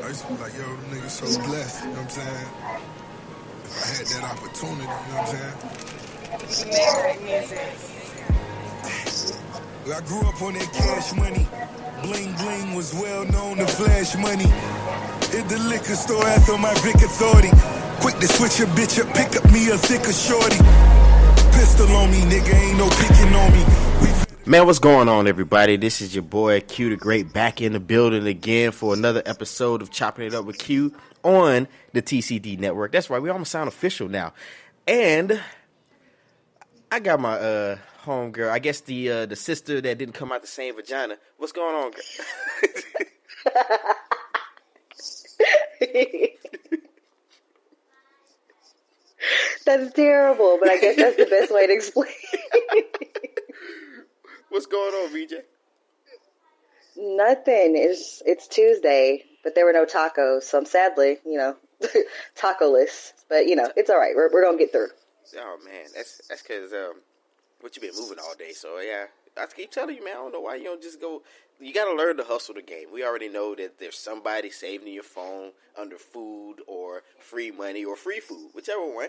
I used to be like, yo, them niggas so blessed, you know what I'm saying? If I had that opportunity, you know what I'm saying? Make great music. I grew up on that cash money. Bling bling was well known to flash money. Hit the liquor store after my Vic authority. Quick to switch a bitch up, pick up me a thicker shorty. Pistol on me, nigga, ain't no picking on me. Man, what's going on, everybody? This is your boy Q the Great back in the building again for another episode of Chopping It Up with Q on the TCD network. That's right, we almost sound official now. And I got my homegirl, I guess the sister that didn't come out the same vagina. What's going on, girl? That's terrible, but I guess that's the best way to explain it. What's going on, VJ? Nothing. It's Tuesday, but there were no tacos, so I'm sadly, taco-less. But, it's all right. We're going to get through. Oh, man. That's because what you been moving all day. So, yeah, I keep telling you, man, I don't know why you don't just go. You got to learn to hustle the game. We already know that there's somebody saving your phone under food or free money or free food, whichever one.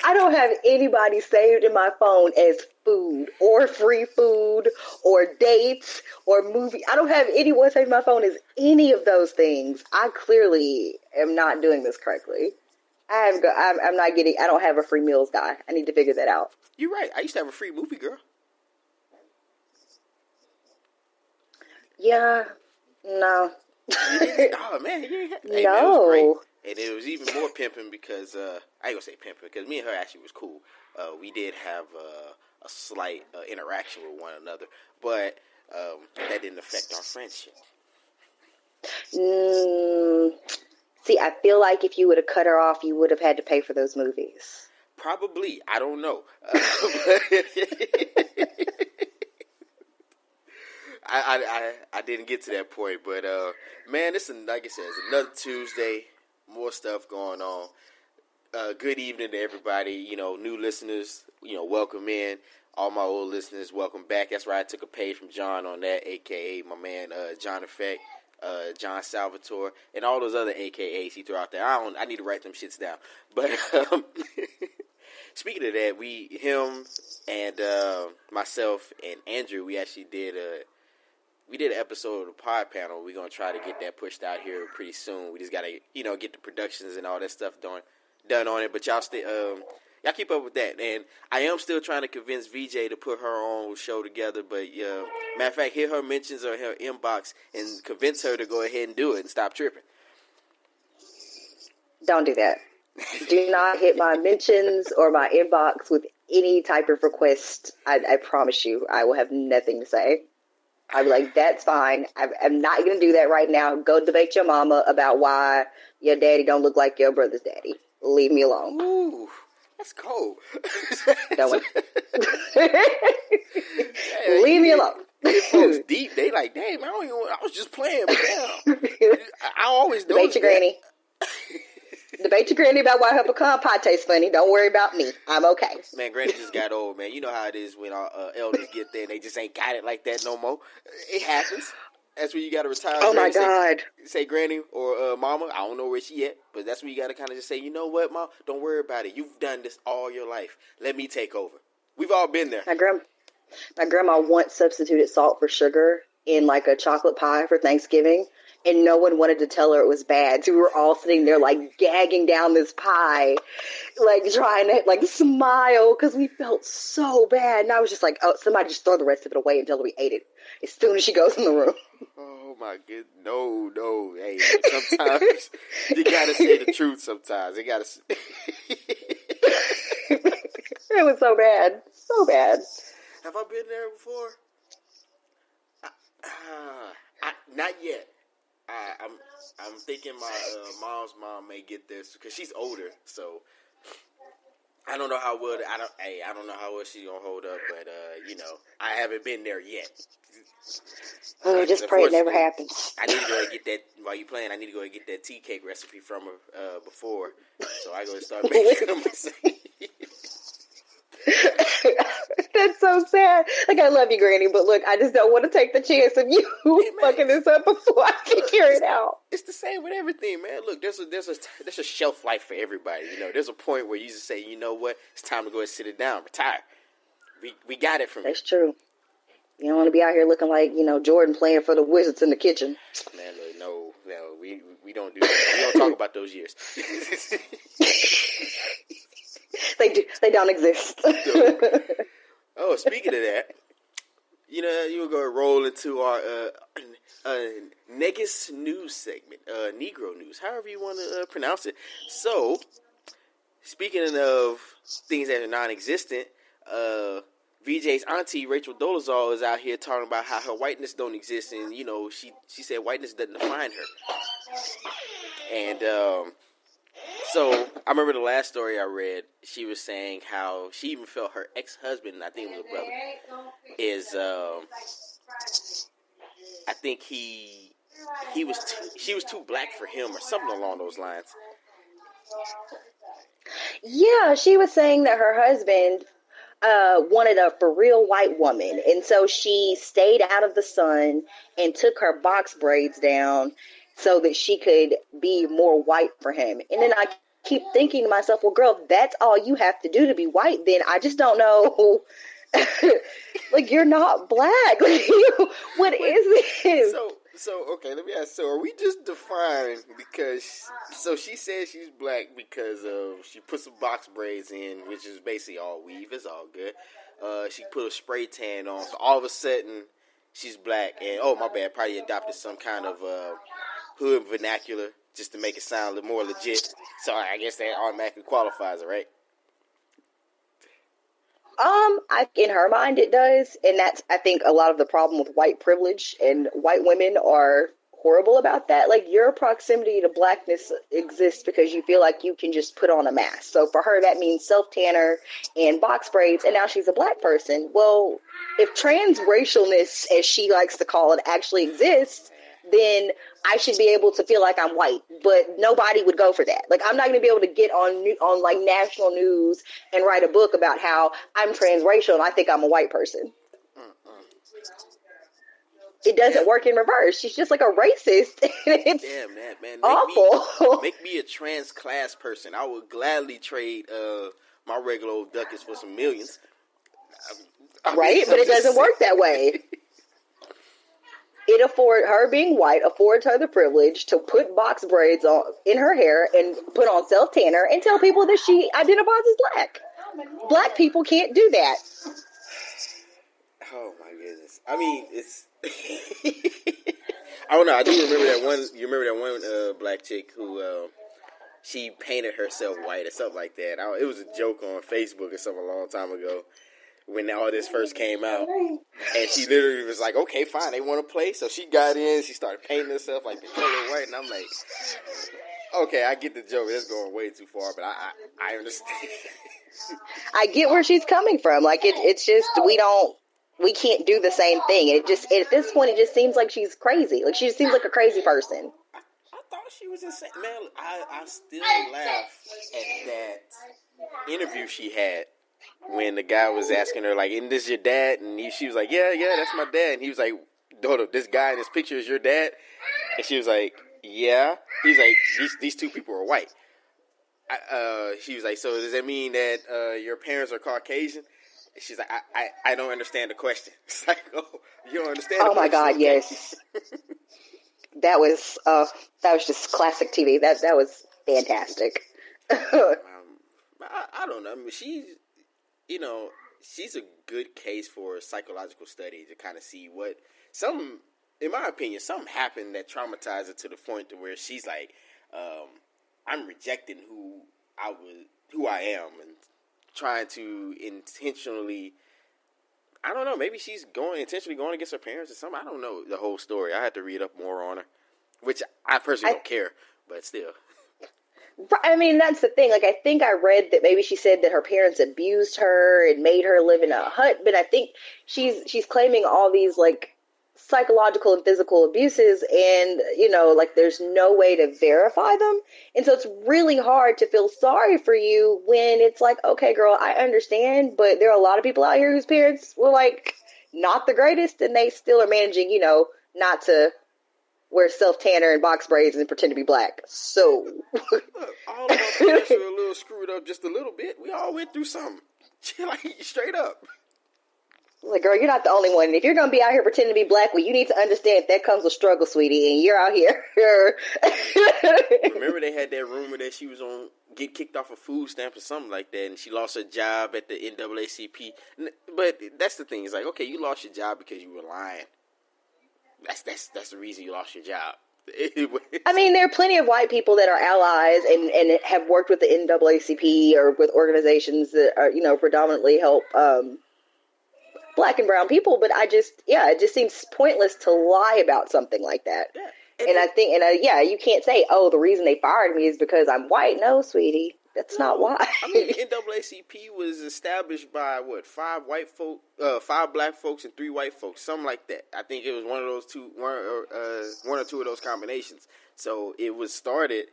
I don't have anybody saved in my phone as food or free food or dates or movie. I don't have anyone saved in my phone as any of those things. I clearly am not doing this correctly. I don't have a free meals guy. I need to figure that out. You're right. I used to have a free movie girl. Yeah. No. Oh, man. Hey, no. Man, it was great. And it was even more pimping because, I ain't gonna say pimping, because me and her actually was cool. We did have a slight interaction with one another, but that didn't affect our friendship. See, I feel like if you would have cut her off, you would have had to pay for those movies. Probably. I don't know. I didn't get to that point, but man, like I said, it's another Tuesday. More stuff going on. Good evening to everybody. New listeners, welcome in. All my old listeners, welcome back. That's right. I took a page from John on that, a.k.a. my man John Effect, John Salvatore, and all those other a.k.a.s he threw out there. I need to write them shits down. But speaking of that, him and myself and Andrew, we actually did an episode of the pod panel. We're going to try to get that pushed out here pretty soon. We just got to, get the productions and all that stuff done on it. But y'all y'all keep up with that. And I am still trying to convince VJ to put her own show together. But, matter of fact, hit her mentions or her inbox and convince her to go ahead and do it and stop tripping. Don't do that. Do not hit my mentions or my inbox with any type of request. I promise you, I will have nothing to say. I'd be like, that's fine. I'm not going to do that right now. Go debate your mama about why your daddy don't look like your brother's daddy. Leave me alone. Ooh, that's cold. Don't Leave me alone. Folks deep. They like, damn, I was just playing, but damn. I always do. Debate your granny. Debate your granny about why her pecan pie tastes funny. Don't worry about me. I'm okay. Man, granny just got old, man. You know how it is when our elders get there and they just ain't got it like that no more. It happens. That's when you got to retire. Oh, my God. Say granny or mama. I don't know where she at, but that's when you got to kind of just say, you know what, mom? Don't worry about it. You've done this all your life. Let me take over. We've all been there. My grandma once substituted salt for sugar in like a chocolate pie for Thanksgiving. And no one wanted to tell her it was bad. So we were all sitting there like gagging down this pie, like trying to like smile because we felt so bad. And I was just like, oh, somebody just throw the rest of it away until we ate it as soon as she goes in the room. Oh my goodness. No. Hey, sometimes you got to say the truth sometimes. You got to It was so bad. So bad. Have I been there before? Not yet. I'm thinking my mom's mom may get this because she's older, so I don't know how well I don't know how well she's gonna hold up, but I haven't been there yet. Oh, just pray it never happens. I need to go and get that while you playing. I need to go and get that tea cake recipe from her before, so I go and start making them myself. That's so so sad. Like, I love you, Granny, but look, I just don't want to take the chance of you fucking this up before I can carry it out. It's the same with everything, man. Look, there's a shelf life for everybody. You know, there's a point where you just say, you know what, it's time to go and sit it down, retire. We got it from That's true. You don't want to be out here looking like, Jordan playing for the Wizards in the kitchen. Man, look, no, we don't do that. We don't talk about those years. They don't exist. Oh, speaking of that, you were going to roll into our Negus news segment, Negro news, however you want to pronounce it. So, speaking of things that are non-existent, VJ's auntie, Rachel-dolezal, is out here talking about how her whiteness don't exist, and, she said whiteness doesn't define her. And, so, I remember the last story I read, she was saying how she even felt her ex-husband, I think it was a brother, is, I think she was too black for him, or something along those lines. Yeah, she was saying that her husband wanted a for real white woman, and so she stayed out of the sun and took her box braids down so that she could be more white for him. And then I keep thinking to myself, well, girl, that's all you have to do to be white, then I just don't know. Like, you're not black. What is this? So okay, let me ask. So are we just defined because? So she says she's black because she put some box braids in, which is basically all weave. It's all good. She put a spray tan on, so all of a sudden she's black. And oh my bad, probably adopted some kind of hood vernacular just to make it sound a little more legit. So I guess that automatically qualifies it, right? In her mind it does, and that's, I think, a lot of the problem with white privilege, and white women are horrible about that. Like, your proximity to blackness exists because you feel like you can just put on a mask. So for her, that means self-tanner and box braids, and now she's a black person. Well, if transracialness, as she likes to call it, actually exists, then I should be able to feel like I'm white, but nobody would go for that. Like, I'm not going to be able to get on like national news and write a book about how I'm transracial and I think I'm a white person. It doesn't work in reverse. She's just like a racist. It's damn that, man. Awful. Make me a trans class person. I would gladly trade my regular old ducats for some millions. Right? But it doesn't work that way. Her being white affords her the privilege to put box braids in her hair and put on self-tanner and tell people that she identifies as black. Black people can't do that. Oh my goodness. I mean, it's I don't know. I do remember that one. You remember that one black chick who she painted herself white or something like that. It was a joke on Facebook or something a long time ago when all this first came out. And she literally was like, okay, fine, they want to play. So she got in, she started painting herself like the color white, and I'm like, okay, I get the joke. That's going way too far, but I understand. I get where she's coming from. Like, it's just, we can't do the same thing. It just, at this point, it just seems like she's crazy. Like, she just seems like a crazy person. I thought she was insane. Man, I still laugh at that interview she had when the guy was asking her, like, isn't this your dad? And she was like, yeah, that's my dad. And he was like, hold up, this guy in this picture is your dad? And she was like, yeah. He's like, these two people are white. She was like, so does that mean that your parents are Caucasian? And she's like, I don't understand the question. It's like, oh, you don't understand the question? Oh, my God, okay. Yes. That was just classic TV. That was fantastic. I don't know. I mean, she's a good case for a psychological study to kind of see what in my opinion, something happened that traumatized her to the point to where she's like, I'm rejecting who I am and trying to intentionally, I don't know, maybe she's intentionally going against her parents or something. I don't know the whole story. I had to read up more on her, which I personally don't care, but still. I mean, that's the thing. Like, I think I read that maybe she said that her parents abused her and made her live in a hut, but I think she's claiming all these, like, psychological and physical abuses, and like there's no way to verify them, and so it's really hard to feel sorry for you when it's like, okay, girl, I understand, but there are a lot of people out here whose parents were like not the greatest, and they still are managing, not to wear self-tanner and box braids and pretend to be black. So look, all of our parents are a little screwed up just a little bit. We all went through something. Like, straight up. Like, girl, you're not the only one. If you're going to be out here pretending to be black, well, you need to understand that comes with struggle, sweetie, and you're out here. Remember they had that rumor that she was on get kicked off a food stamp or something like that, and she lost her job at the NAACP. But that's the thing. It's like, okay, you lost your job because you were lying. That's the reason you lost your job. I mean, there are plenty of white people that are allies and have worked with the NAACP or with organizations that are, predominantly help black and brown people, but it just seems pointless to lie about something like that. Yeah. You can't say, oh, the reason they fired me is because I'm white. No, sweetie, that's not why. I mean, the NAACP was established by five black folks and 3 white folks, something like that. I think it was one or two of those combinations. So it was started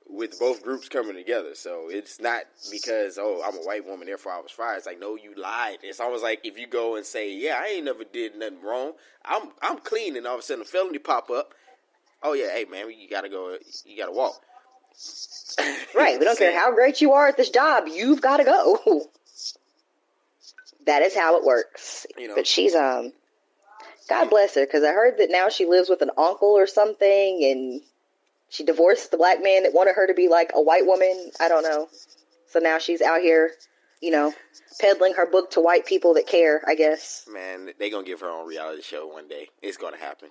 with both groups coming together. So it's not because, oh, I'm a white woman, therefore I was fired. It's like, no, you lied. It's almost like if you go and say, yeah, I ain't never did nothing wrong. I'm clean, and all of a sudden a felony pop up. Oh, yeah, hey, man, you got to go. You got to walk. Right. We don't care how great you are at this job. You've got to go. That is how it works. But she's, God bless her, because I heard that now she lives with an uncle or something, and she divorced the black man that wanted her to be like a white woman. I don't know. So now she's out here, peddling her book to white people that care, I guess. Man, they going to give her own reality show one day. It's going to happen.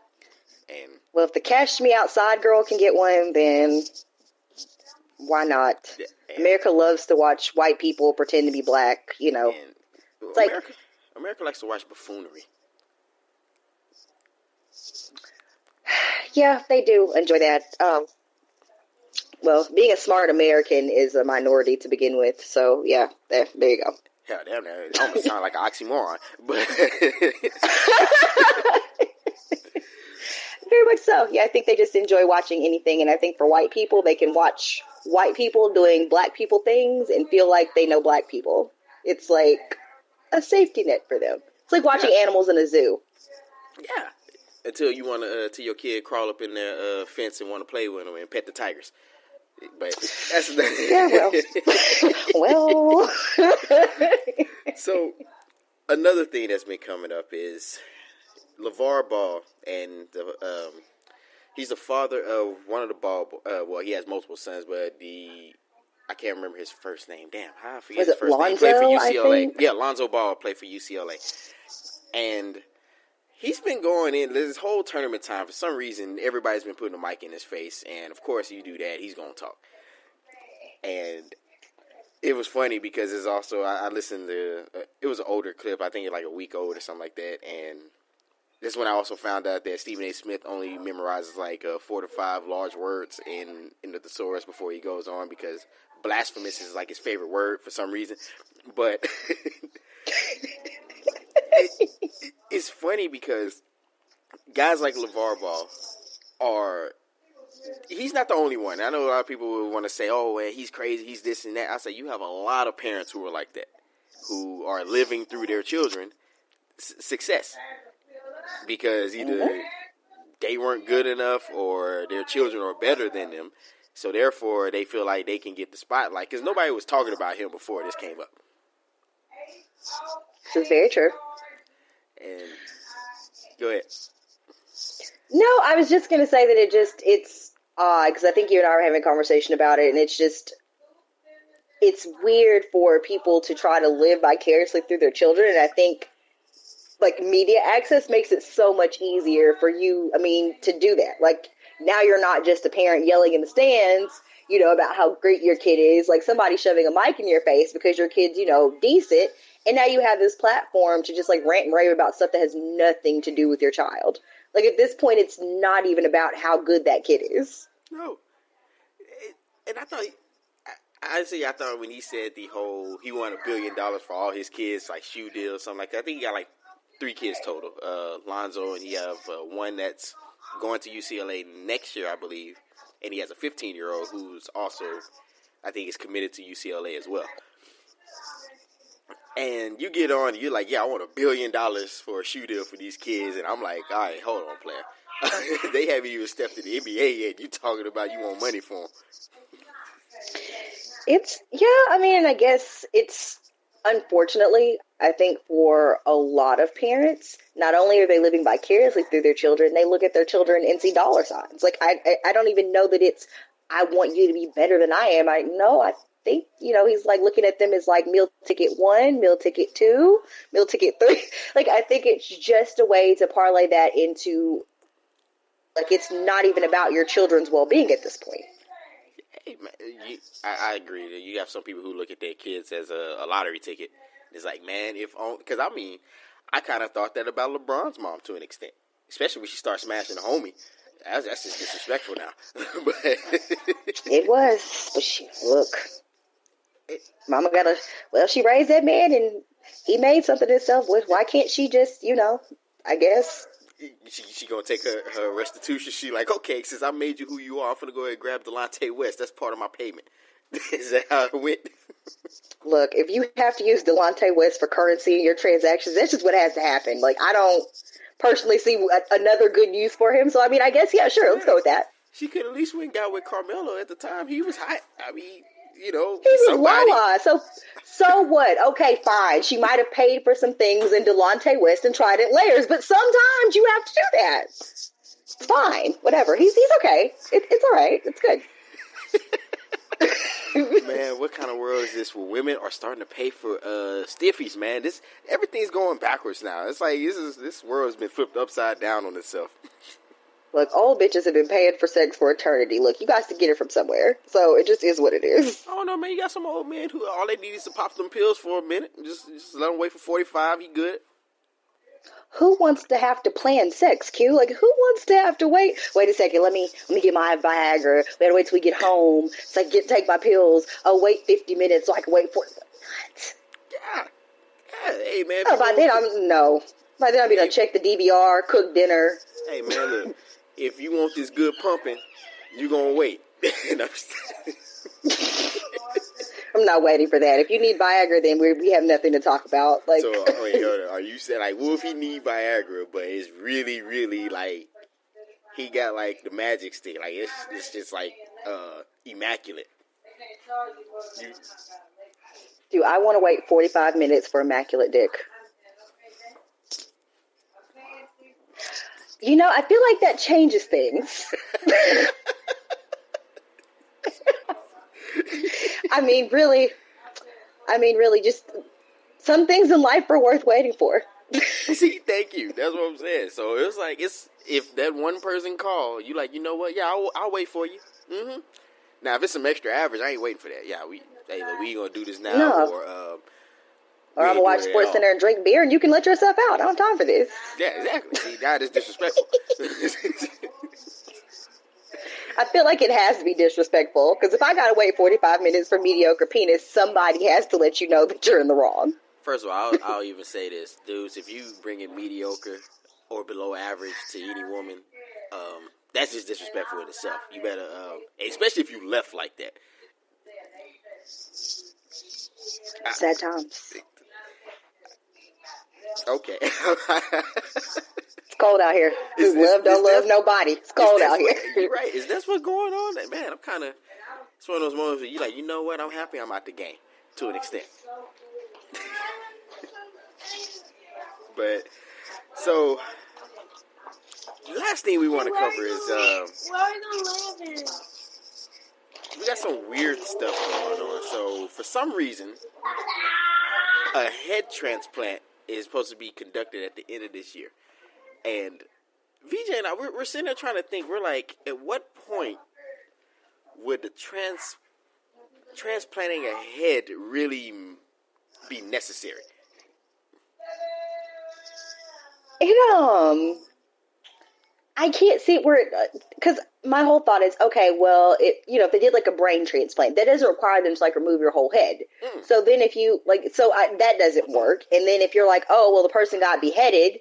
And well, if the Cash Me Outside girl can get one, then why not? America loves to watch white people pretend to be black, It's America likes to watch buffoonery. Yeah, they do enjoy that. Well, being a smart American is a minority to begin with, so yeah, there you go. Hell, damn, it almost sounds like an oxymoron, but very much so. Yeah, I think they just enjoy watching anything, and I think for white people, they can watch white people doing black people things and feel like they know black people. It's like a safety net for them. It's like watching animals in a zoo. Yeah. Until you want to, till your kid crawl up in their fence and want to play with them and pet the tigers. But that's yeah, well. So another thing that's been coming up is LaVar Ball, and he's the father of one of the Ball. Well, he has multiple sons, but I can't remember his first name. Damn, I forget his first Lonzo, name. Played for UCLA. Yeah, Lonzo Ball played for UCLA, and he's been going in this whole tournament time. For some reason, everybody's been putting a mic in his face, and of course, you do that, he's gonna talk. And it was funny because it's also I listened to it was an older clip. I think it's like a week old or something like that, and that's when I also found out that Stephen A. Smith only memorizes like 4 to 5 large words in the thesaurus before he goes on, because blasphemous is like his favorite word for some reason. But it's funny because guys like LaVar Ball he's not the only one. I know a lot of people would want to say, oh, man, he's crazy, he's this and that. I say, you have a lot of parents who are like that, who are living through their children success. Because either they weren't good enough or their children are better than them. So therefore, they feel like they can get the spotlight. Because nobody was talking about him before this came up. This is very true. And go ahead. No, I was just going to say that it's odd, because I think you and I were having a conversation about it, and it's weird for people to try to live vicariously through their children, and I think like media access makes it so much easier for you, to do that. Like, now you're not just a parent yelling in the stands, about how great your kid is, like somebody shoving a mic in your face because your kid's, decent. And now you have this platform to just like rant and rave about stuff that has nothing to do with your child. Like, at this point, it's not even about how good that kid is. No. And I thought when he said he won $1 billion for all his kids, like shoe deal or something like that. I think he got like 3 kids total. Lonzo, and he have one that's going to UCLA next year, I believe, and he has a 15-year-old who's also, I think, is committed to UCLA as well. And you get on, you're like, yeah, I want $1 billion for a shoe deal for these kids, and I'm like, all right, hold on, player. They haven't even stepped in the NBA yet. You talking about you want money for them? I guess it's, unfortunately, I think for a lot of parents, not only are they living vicariously through their children, they look at their children and see dollar signs. Like, I don't even know that it's, I want you to be better than I am. I think, he's like looking at them as like meal ticket 1, meal ticket 2, meal ticket 3. Like, I think it's just a way to parlay that into, like, it's not even about your children's well-being at this point. Hey, man, I agree that you have some people who look at their kids as a lottery ticket. It's like, man, because I kind of thought that about LeBron's mom to an extent, especially when she starts smashing the homie. That's just disrespectful now. But it was. But Mama she raised that man and he made something himself. Why can't she just, I guess. She gonna take her restitution. She like, okay, since I made you who you are, I'm gonna go ahead and grab Delonte West. That's part of my payment. Is that how it went? Look, if you have to use Delonte West for currency in your transactions, that's just what has to happen. Like, I don't personally see another good use for him. So, I mean, I guess, yeah, sure, let's go with that. She could at least went and got with Carmelo at the time. He was hot. I mean, he was Lala. So what? Okay, fine. She might have paid for some things in Delonte West and Trident layers, but sometimes you have to do that. Fine, whatever. He's okay. It's all right. It's good. Man, what kind of world is this where women are starting to pay for stiffies, man? Everything's going backwards now. It's like this world has been flipped upside down on itself. Look, old bitches have been paying for sex for eternity. Look, you guys to get it from somewhere. So it just is what it is. Oh, no, man. You got some old men who all they need is to pop them pills for a minute. Just let them wait for 45. He good. Who wants to have to plan sex, Q? Like, who wants to have to wait? Wait a second. Let me get my Viagra. We gotta wait till we get home so I can take my pills. Oh, wait 50 minutes so I can wait for what? Yeah. Hey, man. By then, I'll be done check the DVR, cook dinner. Hey, man, look. If you want this good pumping, you gonna wait. I'm not waiting for that. If you need Viagra, then we have nothing to talk about. Like, so, wait, hold on. Are you saying like, well, if he need Viagra, but it's really, really like he got like the magic stick, like it's just like immaculate. Do I want to wait 45 minutes for immaculate dick? I feel like that changes things. I mean, really, just some things in life are worth waiting for. See, thank you. That's what I'm saying. So it's like, if that one person call, you like, you know what? Yeah, I'll wait for you. Mm-hmm. Now, if it's some extra average, I ain't waiting for that. Yeah, we gonna do this now, no. Or I'm gonna watch Sports Center and drink beer, and you can let yourself out. I don't have time for this. Yeah, exactly. See, that is disrespectful. I feel like it has to be disrespectful, because if I gotta wait 45 minutes for mediocre penis, somebody has to let you know that you're in the wrong. First of all, I'll even say this, dudes. If you bring in mediocre or below average to any woman, that's just disrespectful in itself. You better, especially if you left like that. Sad times. Okay. It's cold out here. Don't love nobody. It's cold out here. You're right. Is that what's going on? Man, I'm kind of... It's one of those moments where you're like, you know what? I'm happy I'm out the game to an extent. But, so... The last thing we want to cover is... we got some weird stuff going on. So, for some reason, a head transplant is supposed to be conducted at the end of this year. And VJ and I, we're sitting there trying to think. We're like, at what point would the transplanting a head really be necessary? I can't see where, because my whole thought is, okay, well, if they did like a brain transplant, that doesn't require them to like remove your whole head. So then if you that doesn't work. And then if you're like, oh, well, the person got beheaded.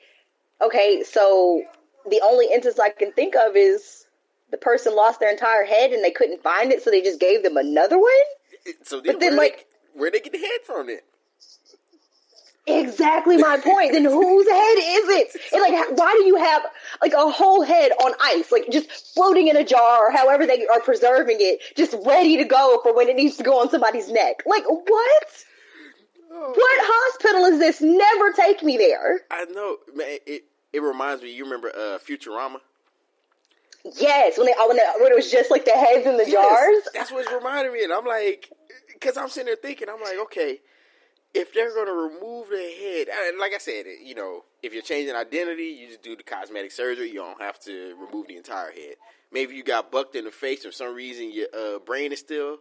Okay, so the only instance I can think of is the person lost their entire head and they couldn't find it, so they just gave them another one. So then where they get the head from then? Exactly my point. Then whose head is it? And like, why do you have like a whole head on ice, like just floating in a jar, or however they are preserving it, just ready to go for when it needs to go on somebody's neck? Like, what? What hospital is this? Never take me there. I know, man. It reminds me. You remember Futurama? Yes, when it was just like the heads in the jars. That's what's reminding me, and I'm like, because I'm sitting there thinking, I'm like, okay, if they're going to remove the head, and like I said, if you're changing identity, you just do the cosmetic surgery. You don't have to remove the entire head. Maybe you got bucked in the face for some reason. Your brain is still.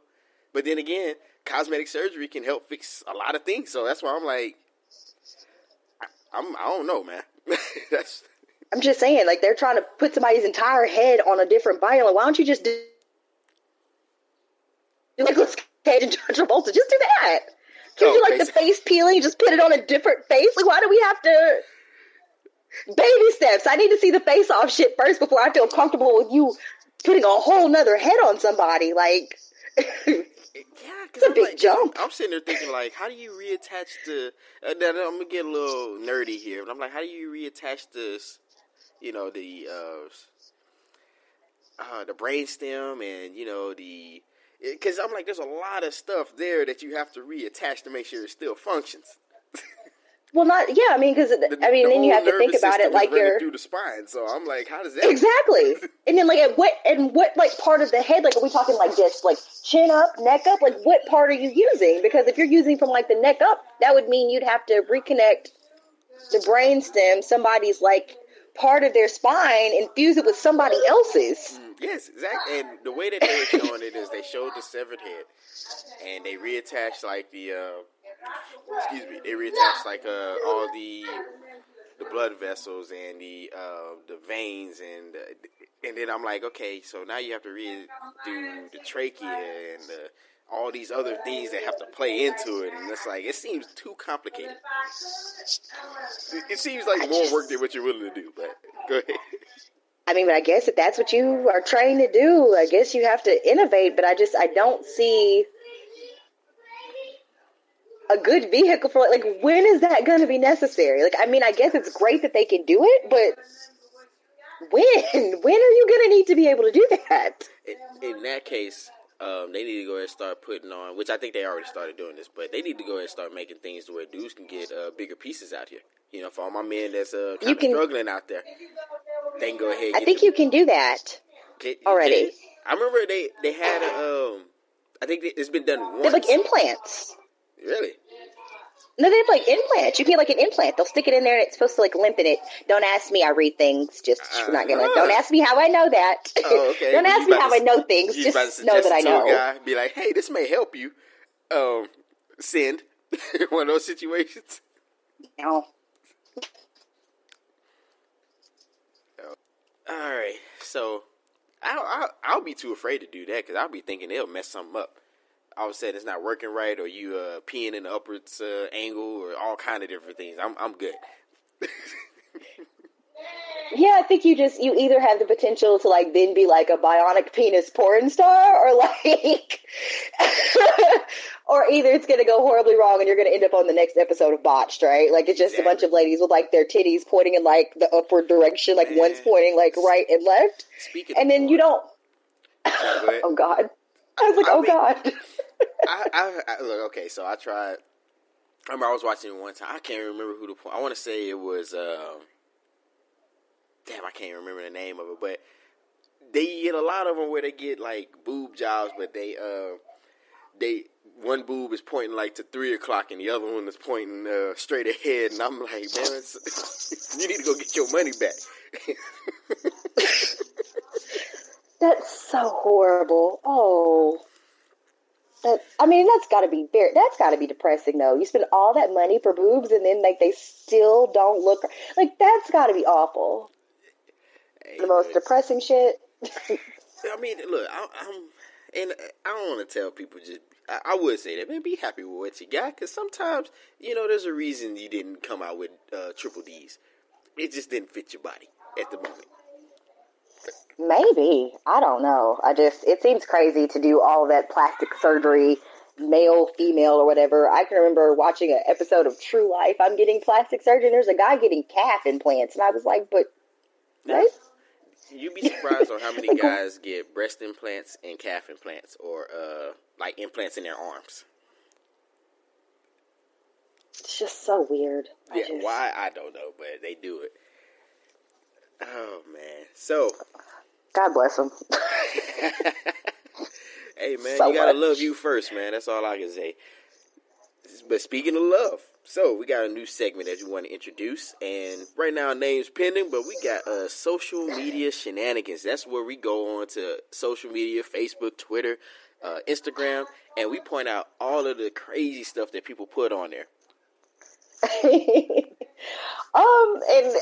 But then again, cosmetic surgery can help fix a lot of things. So that's why I'm like, I don't know, man. I'm just saying, like, they're trying to put somebody's entire head on a different body. Like, why don't you just do like let's Cage and John Travolta? Just do that. Can you do like the face peeling? Just put it on a different face? Like, why do we have to? Baby steps. I need to see the face off shit first before I feel comfortable with you putting a whole nother head on somebody. Like, it's a big jump. I'm sitting there thinking, like, how do you reattach the? I'm gonna get a little nerdy here, but I'm like, how do you reattach this? The brainstem and because I'm like, there's a lot of stuff there that you have to reattach to make sure it still functions. Well, because then you have to think about it like you're through the spine. So I'm like, how does that exactly? And then like what like part of the head? Like, are we talking like just like chin up, neck up? Like, what part are you using? Because if you're using from like the neck up, that would mean you'd have to reconnect the brainstem, somebody's like part of their spine, and fuse it with somebody else's. Yes, exactly. And the way that they were showing it is they showed the severed head, and they reattached like all the blood vessels and the veins and then I'm like, okay, so now you have to redo the trachea and all these other things that have to play into it, and it's like, it seems too complicated. It seems like more work than what you're willing to do, but go ahead. I mean, but I guess if that's what you are trained to do, I guess you have to innovate, but I don't see a good vehicle for it. Like, when is that going to be necessary? Like, I mean, I guess it's great that they can do it, but when are you going to need to be able to do that? In that case, they need to go ahead and start putting on, which I think they already started doing this, but they need to go ahead and start making things to where dudes can get bigger pieces out here. For all my men that's struggling out there, they can go ahead. I think you can do that already. I remember they had I think it's been done once. They're like implants. Really? No, they have like implants. You can get like an implant. They'll stick it in there and it's supposed to like limp in it. Don't ask me. I read things. Just not gonna. Don't ask me how I know that. Oh, okay. Don't ask me how I know things. Just know that I know. Guy, be like, hey, this may help you. Send one of those situations. No. All right, so I'll be too afraid to do that because I'll be thinking it'll mess something up. All of a sudden it's not working right, or you peeing in the upwards angle, or all kind of different things. I'm good. Yeah, I think you either have the potential to like then be like a bionic penis porn star, or like, or either it's going to go horribly wrong and you're going to end up on the next episode of Botched, right? Like, it's just a bunch of ladies with like their titties pointing in like the upward direction, like one's pointing like right and left, and then you don't. Oh God! I was like, God. I look, okay, so I tried. I remember I was watching it one time. I can't remember who I want to say it was. Damn, I can't remember the name of it, but they get a lot of them where they get like boob jobs, but they one boob is pointing like to 3 o'clock and the other one is pointing straight ahead, and I'm like, man, you need to go get your money back. That's so horrible. Oh, that's got to be depressing though. You spend all that money for boobs and then like they still don't look like, that's got to be awful. the most depressing shit. I mean, look, and I don't want to tell people just. I would say that, man, be happy with what you got, because sometimes, there's a reason you didn't come out with triple D's. It just didn't fit your body at the moment. Maybe. I don't know. It seems crazy to do all that plastic surgery, male, female, or whatever. I can remember watching an episode of True Life. I'm getting plastic surgery, and there's a guy getting calf implants, and I was like, but, right? You'd be surprised on how many guys get breast implants and calf implants, or like implants in their arms. It's just so weird. Why I don't know, but they do it. Oh man, so God bless them. Hey man, so you gotta much. love you first, man. That's all I can say. But speaking of love, so we got a new segment that we want to introduce, and right now name's pending, but we got social media shenanigans. That's where we go on to social media, Facebook, Twitter, Instagram, and we point out all of the crazy stuff that people put on there. And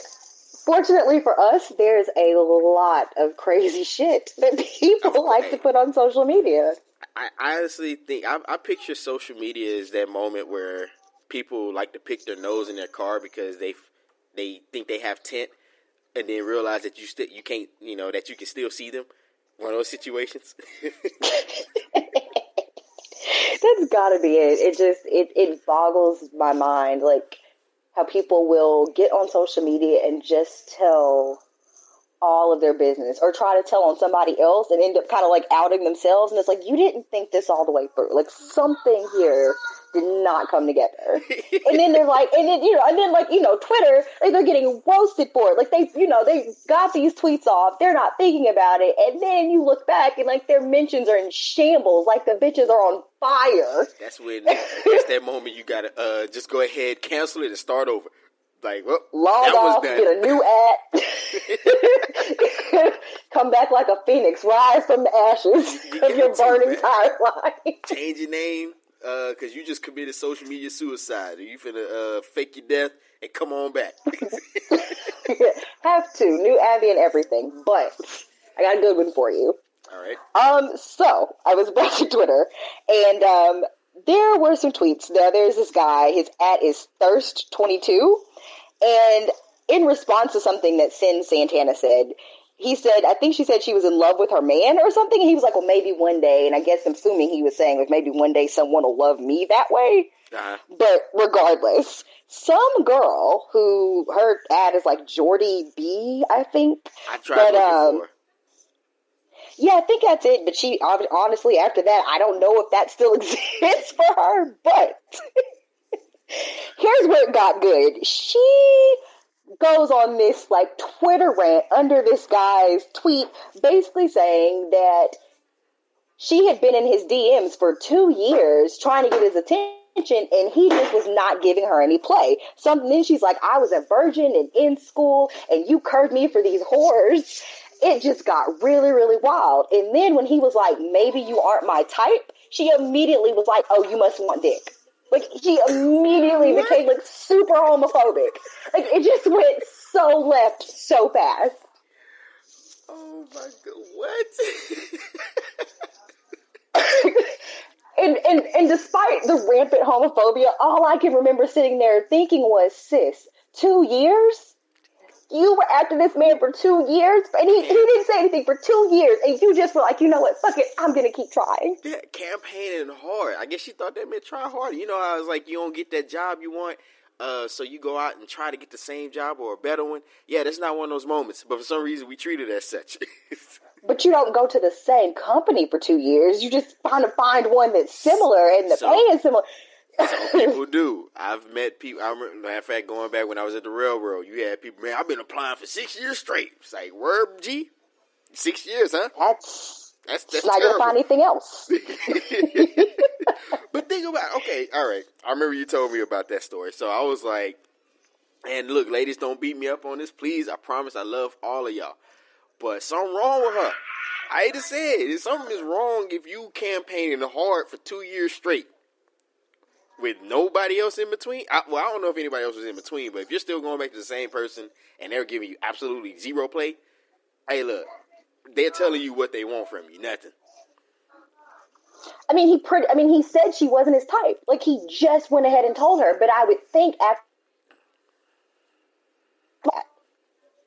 fortunately for us, there's a lot of crazy shit that people like to put on social media. I honestly think I picture social media as that moment where people like to pick their nose in their car because they think they have tint, and then realize that you can't, that you can still see them. One of those situations. That's gotta be it. It boggles my mind, like how people will get on social media and just tell all of their business, or try to tell on somebody else and end up kind of like outing themselves. And it's like, you didn't think this all the way through. Like, something here did not come together. And then they're like, Twitter, like, they're getting roasted for it. Like, they got these tweets off. They're not thinking about it. And then you look back and like their mentions are in shambles. Like, the bitches are on fire. That's that moment you gotta just go ahead, cancel it, and start over. Like, well, log off, get a new ad, come back like a phoenix, rise from the ashes of your burning timeline. Change your name, because you just committed social media suicide. You finna fake your death and come on back. Have to. New Abby and everything. But I got a good one for you. All right. So I was browsing Twitter, and there were some tweets. There's this guy, his @ is Thirst22. And in response to something that Sin Santana said, he said, I think she said she was in love with her man or something. And he was like, well, maybe one day. And I guess I'm assuming he was saying, like, maybe one day someone will love me that way. Uh-huh. But regardless, some girl who her @ is like Jordy B, I think. I tried looking for. Yeah, I think that's it. But she, honestly, after that, I don't know if that still exists for her. But here's where it got good. She goes on this like Twitter rant under this guy's tweet, basically saying that she had been in his DMs for 2 years trying to get his attention, and he just was not giving her any play. Then she's like, I was a virgin and in school, and you curved me for these whores. It just got really, really wild. And then when he was like, maybe you aren't my type, she immediately was like, oh, you must want dick. Like, she immediately became, like, super homophobic. Like, it just went so left so fast. Oh, my God. What? And despite the rampant homophobia, all I can remember sitting there thinking was, sis, 2 years? You were after this man for 2 years, and he didn't say anything for 2 years, and you just were like, you know what, fuck it, I'm going to keep trying. Yeah, campaigning hard. I guess she thought that meant try harder. You know how it's like you don't get that job you want, so you go out and try to get the same job or a better one. Yeah, that's not one of those moments, but for some reason we treat it as such. But you don't go to the same company for 2 years. You just find one that's similar, and the pay is similar. Some people do. I've met people. I remember, matter of fact, going back when I was at the railroad, you had people, man, I've been applying for 6 years straight. It's like, word, G? 6 years, huh? That's terrible. not going to find anything else. But think about, okay, all right. I remember you told me about that story. So I was like, and look, ladies, don't beat me up on this. Please, I promise I love all of y'all. But something wrong with her. I hate to say it. Something is wrong if you campaigning hard for 2 years straight with nobody else in between. I don't know if anybody else was in between, but if you're still going back to the same person and they're giving you absolutely zero play, Hey, look, they're telling you what they want from you. Nothing. I mean, he said she wasn't his type. Like, he just went ahead and told her. But I would think after that,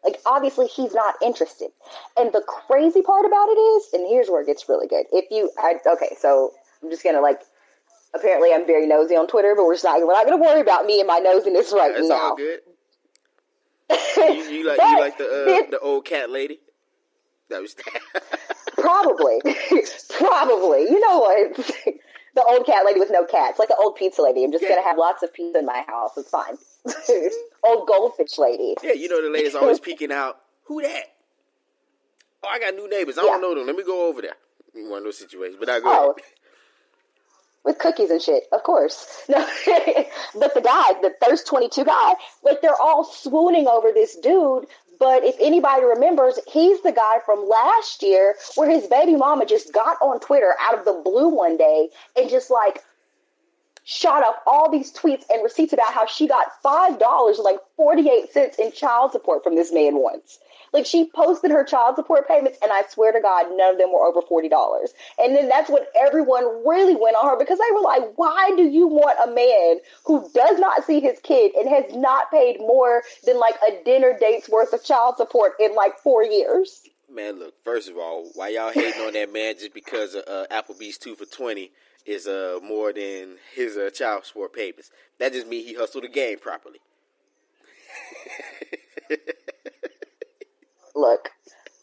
like, obviously he's not interested. And the crazy part about it is, and here's where it gets really good. Okay, so I'm just gonna apparently I'm very nosy on Twitter, but we're not gonna worry about me and my nosiness now. It's all good. you like the old cat lady? That was Probably. You know what? The old cat lady with no cats, like the old pizza lady. I'm just gonna have lots of pizza in my house. It's fine. Old goldfish lady. Yeah, you know the lady's always peeking out. Who that? Oh, I got new neighbors. I don't know them. Let me go over there. One of those situations, but I go ahead. With cookies and shit, of course. No, but the guy, the Thirst 22 guy, like, they're all swooning over this dude. But if anybody remembers, he's the guy from last year where his baby mama just got on Twitter out of the blue one day and just shot up all these tweets and receipts about how she got $5.48 in child support from this man once. Like, she posted her child support payments, and I swear to God, none of them were over $40. And then that's when everyone really went on her, because they were like, why do you want a man who does not see his kid and has not paid more than, a dinner date's worth of child support in, 4 years? Man, look, first of all, why y'all hating on that man just because Applebee's 2 for $20 is more than his child support payments? That just means he hustled the game properly. Look,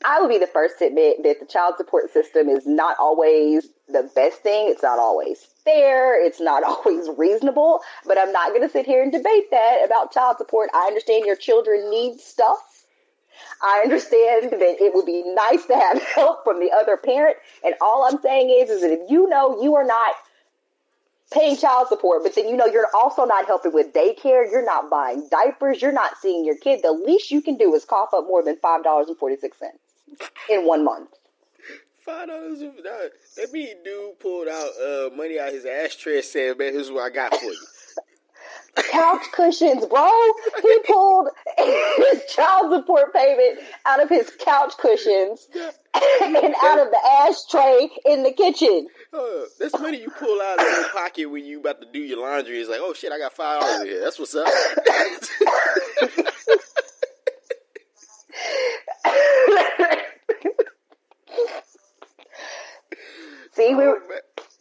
I would be the first to admit that the child support system is not always the best thing. It's not always fair. It's not always reasonable. But I'm not going to sit here and debate that about child support. I understand your children need stuff. I understand that it would be nice to have help from the other parent. And all I'm saying is that if you know you are not paying child support, but then you're also not helping with daycare, you're not buying diapers, you're not seeing your kid, the least you can do is cough up more than $5.46 in 1 month. $5. That mean dude pulled out money out his ashtray and said, man, here's what I got for you. Couch cushions, bro. He pulled his child support payment out of his couch cushions and out of the ashtray in the kitchen. That's money you pull out of your pocket when you about to do your laundry. It's like, oh shit, I got $5 in here. That's what's up. See,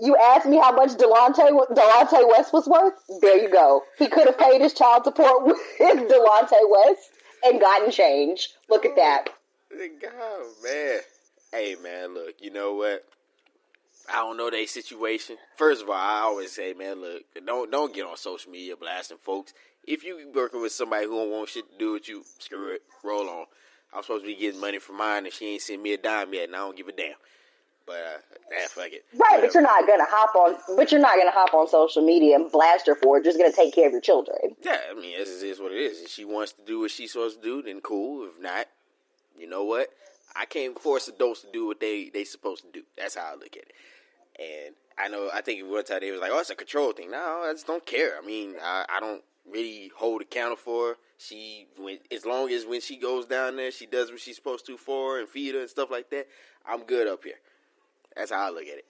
you asked me how much Delonte West was worth? There you go. He could have paid his child support with Delonte West and gotten change. Look at that. God, man. Hey, man, look, you know what? I don't know their situation. First of all, I always say, man, look, don't get on social media blasting folks. If you working with somebody who don't want shit to do with you, screw it. Roll on. I'm supposed to be getting money from mine, and she ain't sent me a dime yet, and I don't give a damn. But fuck it. Right, but you're not gonna hop on social media and blast her for it. You're just gonna take care of your children. Yeah, I mean, this is what it is. If she wants to do what she's supposed to do, then cool. If not, you know what? I can't force adults to do what they supposed to do. That's how I look at it. And I think one time they was like, oh, it's a control thing. No, I just don't care. I mean, I don't really hold account for her. As long as when she goes down there, she does what she's supposed to for her and feed her and stuff like that, I'm good up here. That's how I look at it.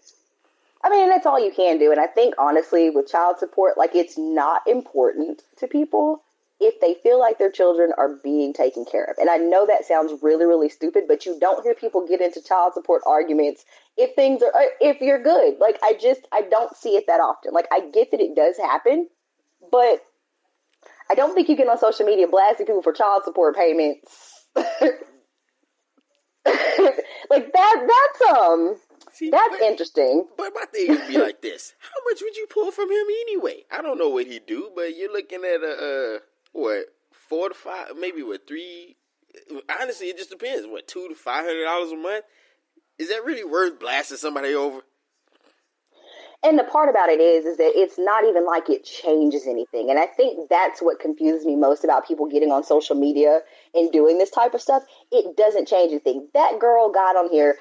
I mean, that's all you can do. And I think, honestly, with child support, it's not important to people if they feel like their children are being taken care of. And I know that sounds really, really stupid, but you don't hear people get into child support arguments if you're good. I don't see it that often. I get that it does happen, but I don't think you get on social media blasting people for child support payments. That's interesting. But my thing would be like this. How much would you pull from him anyway? I don't know what he'd do, but you're looking at $4 to $5, maybe $3. Honestly, it just depends. $200 to $500 a month? Is that really worth blasting somebody over? And the part about it is that it's not even like it changes anything. And I think that's what confuses me most about people getting on social media and doing this type of stuff. It doesn't change anything. That girl got on here,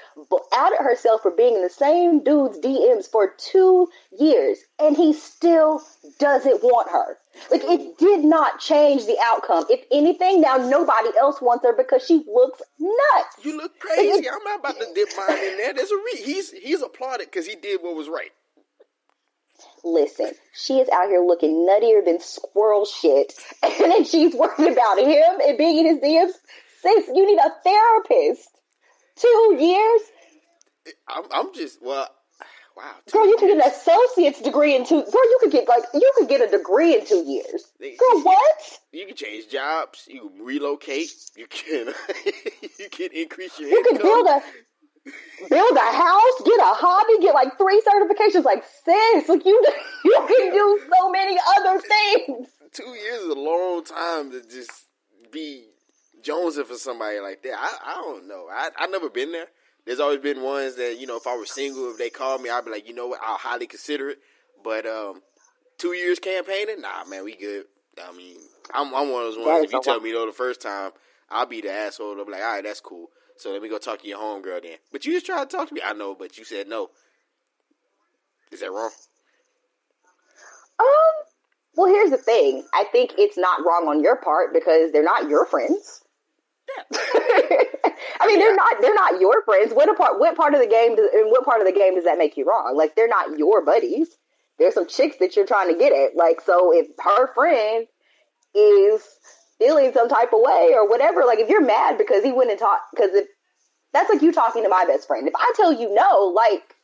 outed herself for being in the same dude's DMs for 2 years, and he still doesn't want her. Like, it did not change the outcome. If anything, now nobody else wants her because she looks nuts. You look crazy. I'm not about to dip mine in there. There's he's applauded because he did what was right. Listen, she is out here looking nuttier than squirrel shit, and then she's worried about him and being in his DMs. Sis, you need a therapist. 2 years? I'm just, well, wow. Girl, you can get an associate's degree in 2. Girl, you could get a degree in 2 years. Girl, what? You can change jobs. You can relocate. You can you can increase your income. You can build a house, get a hobby, get like 3 certifications. Like, sis, like you can do so many other things. 2 years is a long time to just be jonesing for somebody like that. I don't know. I've never been there. There's always been ones that, you know, if I were single, if they called me, I'd be like, you know what, I'll highly consider it. But 2 years campaigning, nah, man, we good. I mean, I'm one of those ones. If you tell me no the first time, I'll be the asshole. I'll be like, all right, that's cool. So let me go talk to your homegirl then. But you just tried to talk to me. I know, but you said no. Is that wrong? Well, here's the thing. I think it's not wrong on your part because they're not your friends. Yeah. I mean, they're not your friends. What part of the game does that make you wrong? Like, they're not your buddies. There's some chicks that you're trying to get at. Like, so if her friend is feeling some type of way or whatever, like, if you're mad because he went and talked, because if that's like you talking to my best friend. If I tell you no, like,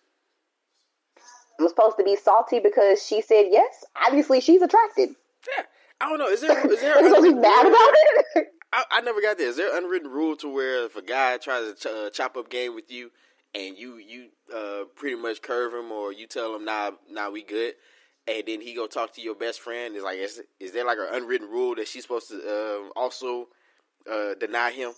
I'm supposed to be salty because she said yes. Obviously, she's attracted. Yeah, I don't know. Is there so he's mad about it? I never got there. Is there an unwritten rule to where if a guy tries to chop up game with you and you pretty much curve him or you tell him nah we good, and then he go talk to your best friend? Is there like an unwritten rule that she's supposed to also deny him?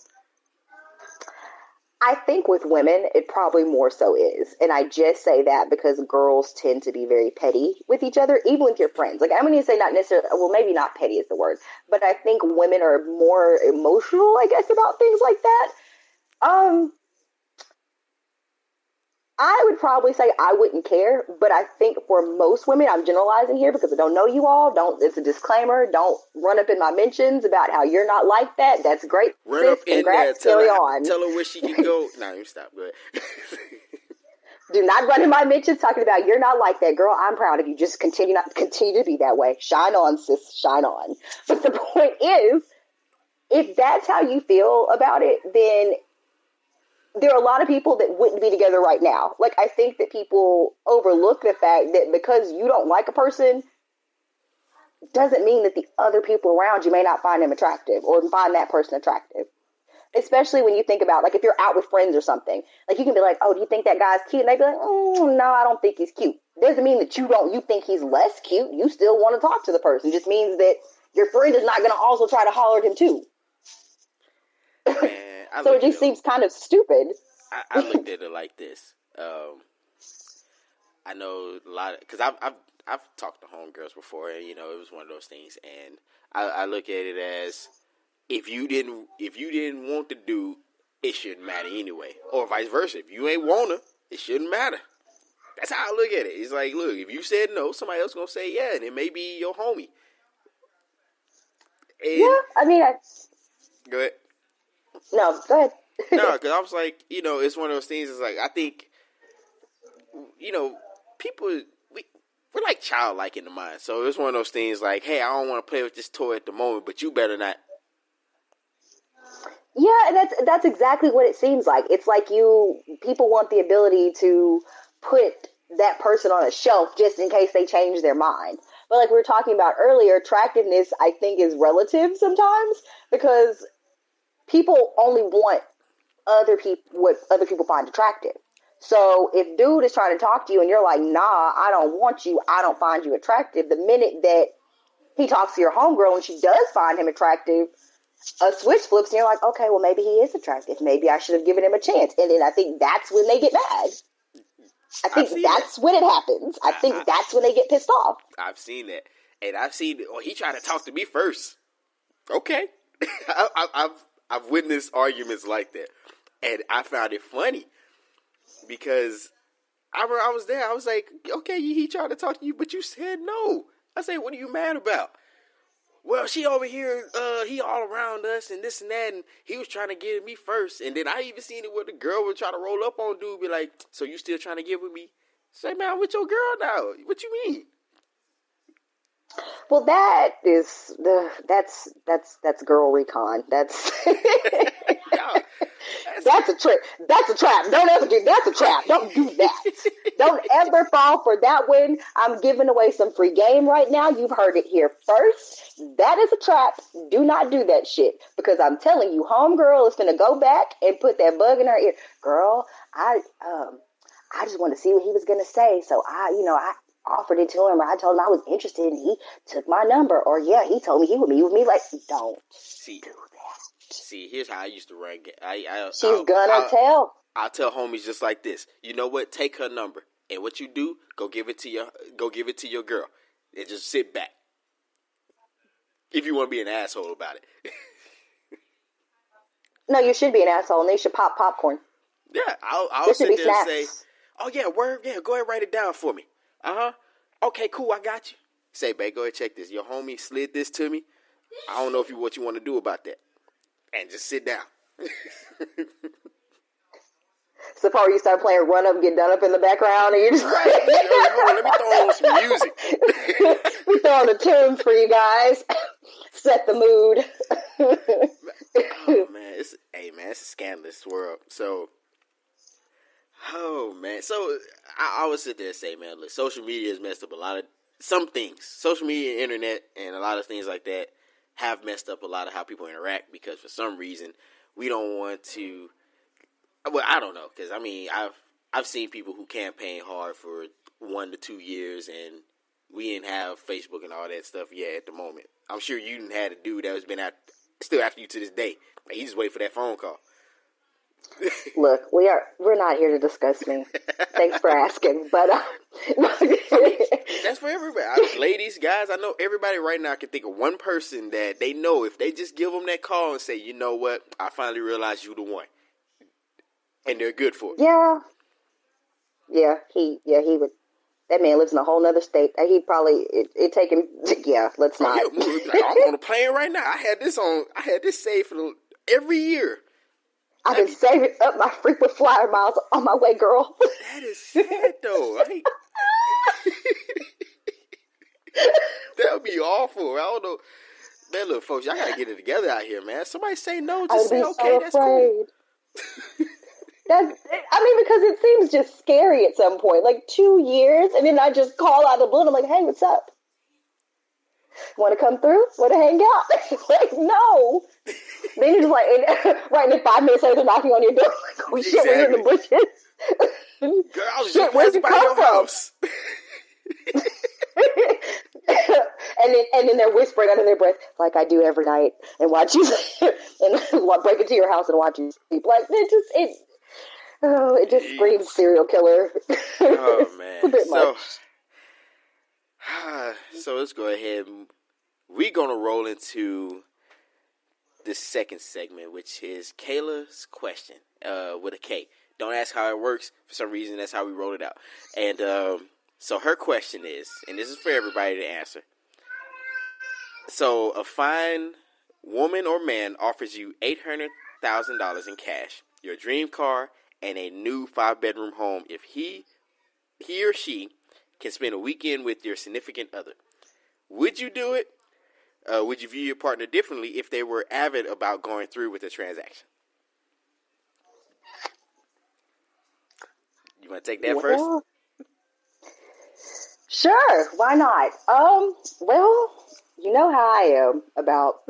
I think with women, it probably more so is. And I just say that because girls tend to be very petty with each other, even with your friends. Like, I'm going to say not necessarily, well, maybe not petty is the word, but I think women are more emotional, I guess, about things like that. I would probably say I wouldn't care, but I think for most women, I'm generalizing here because I don't know you all. It's a disclaimer. Don't run up in my mentions about how you're not like that. That's great. Run up in there. Tell her where she can go. No, you stop. Go ahead. Do not run in my mentions talking about you're not like that, girl. I'm proud of you. Just continue to be that way. Shine on, sis. Shine on. But the point is, if that's how you feel about it, then there are a lot of people that wouldn't be together right now. Like, I think that people overlook the fact that because you don't like a person doesn't mean that the other people around you may not find him attractive or find that person attractive. Especially when you think about, like, if you're out with friends or something. Like, you can be like, oh, do you think that guy's cute? And they'd be like, no, I don't think he's cute. Doesn't mean that you think he's less cute. You still want to talk to the person. It just means that your friend is not going to also try to holler at him, too. Man. So it just seems kind of stupid. I looked at it like this. I know a lot because I've talked to homegirls before, and you know it was one of those things. And I look at it as if you didn't want to do, it shouldn't matter anyway, or vice versa. If you ain't wanna, it shouldn't matter. That's how I look at it. It's like, look, if you said no, somebody else gonna say yeah, and it may be your homie. And yeah, I mean, go ahead. No, go ahead. No, because I was like, you know, it's one of those things. It's like, I think, you know, people, we're like childlike in the mind. So it's one of those things like, hey, I don't want to play with this toy at the moment, but you better not. Yeah, and that's exactly what it seems like. It's like people want the ability to put that person on a shelf just in case they change their mind. But like we were talking about earlier, attractiveness, I think, is relative sometimes because people only want what other people find attractive. So if dude is trying to talk to you and you're like, nah, I don't want you, I don't find you attractive, the minute that he talks to your homegirl and she does find him attractive, a switch flips and you're like, okay, well maybe he is attractive. Maybe I should have given him a chance. And then I think that's when they get mad. I think that's when it happens. I think that's when they get pissed off. I've seen that. And I've seen, he tried to talk to me first. Okay. I've witnessed arguments like that. And I found it funny because I was there. I was like, okay, he tried to talk to you, but you said no. I said, what are you mad about? Well, she over here, he all around us and this and that, and he was trying to get at me first. And then I even seen it where the girl would try to roll up on dude, be like, so you still trying to get with me? Say, man, I'm with your girl now. What you mean? Well, that's girl recon. That's that's a trap. That's a trap. Don't ever do. That's a trap. Don't do that. Don't ever fall for that one. I'm giving away some free game right now. You've heard it here first. That is a trap. Do not do that shit, because I'm telling you, homegirl is gonna go back and put that bug in her ear. Girl, I just want to see what he was gonna say, so I offered it to him, or I told him I was interested, and he took my number, or he told me he would meet with me. Like, don't do that. See, here's how I used to run. She's gonna tell. I'll tell homies just like this. You know what? Take her number, and what you do, go give it to your girl, and just sit back. If you want to be an asshole about it. No, you should be an asshole, and they should pop popcorn. Yeah, I'll sit there and say, oh yeah, word, yeah, go ahead, write it down for me. Okay, cool, I got you. Say, babe, go ahead, check this. Your homie slid this to me. I don't know what you want to do about that. And just sit down. Suppose you start playing Run Up, Get Done Up in the background, and you're just right. Hold on, let me throw on some music. We throw on a tune for you guys. Set the mood. Oh man, it's a scandalous world. So, oh man, so I always sit there and say, man, look, social media has messed up some things. Social media, internet, and a lot of things like that have messed up a lot of how people interact, because for some reason we don't want to. Well, I don't know, because I mean, I've seen people who campaign hard for 1 to 2 years, and we didn't have Facebook and all that stuff yet at the moment. I'm sure you didn't have a dude that has been out still after you to this day. He just wait for that phone call. Look, we're not here to discuss me. Thanks for asking, but that's for everybody. Ladies, guys, I know everybody right now can think of one person that they know if they just give them that call and say, you know what, I finally realized you the one, and they're good for it. Yeah, he would. That man lives in a whole nother state. He probably it take him. Yeah, let's not. I'm on a plane right now. I had this saved for every year. I've been saving up my frequent flyer miles on my way, girl. That is sad, though. That would be awful. I don't know. Man, look, folks, y'all gotta get it together out here, man. Somebody say no, just say okay. That's cool. Because it seems just scary at some point. Like 2 years, and then I just call out of the blue, and I'm like, hey, what's up? Want to come through? Want to hang out? Like, no. Then you're just like, right in 5 minutes later, they're knocking on your door. Like, oh shit, we're in the bushes. Girl, I was just passing by your house. and then they're whispering under their breath, like I do every night, and watch you, and break into your house and watch you sleep. Like, it just screams serial killer. Oh man. A bit much. So let's go ahead. We're gonna roll into the second segment, which is Kailah's question, with a K. Don't ask how it works. For some reason, that's how we roll it out. And so her question is, and this is for everybody to answer. So a fine woman or man offers you $800,000 in cash, your dream car, and a new 5-bedroom home if he or she can spend a weekend with your significant other. Would you do it? Would you view your partner differently if they were avid about going through with the transaction? You want to take that first? Sure, why not? Well, you know how I am about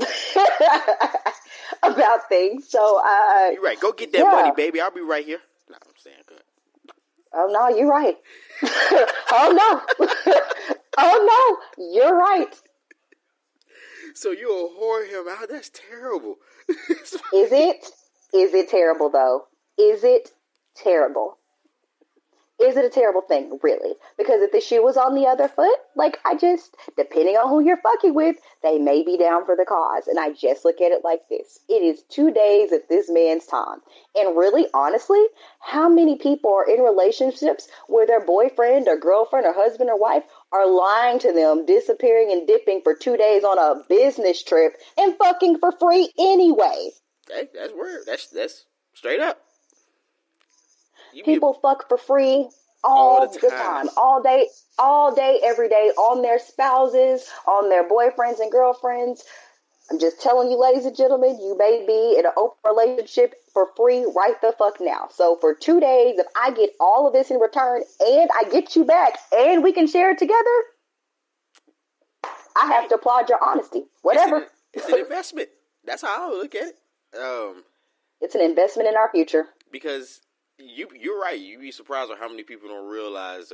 about things, so you're right. Go get that money, baby. I'll be right here. No, I'm saying good. Oh no, you're right. Oh no, you're right. So you'll whore him out? That's terrible. Is it? Is it terrible though? Is it terrible? is it a terrible thing? Really? Because if the shoe was on the other foot, like, depending on who you're fucking with, they may be down for the cause. And I just look at it like this. It is 2 days of this man's time. And really, honestly, how many people are in relationships where their boyfriend or girlfriend or husband or wife are lying to them, disappearing and dipping for 2 days on a business trip and fucking for free anyway? Hey, that's word. That's straight up. People fuck for free all the time, all day, every day, on their spouses, on their boyfriends and girlfriends. I'm just telling you, ladies and gentlemen, you may be in an open relationship for free right the fuck now. So for 2 days, if I get all of this in return and I get you back and we can share it together, I have to applaud your honesty. Whatever. It's an investment. That's how I look at it. It's an investment in our future. Because you're right. You'd be surprised on how many people don't realize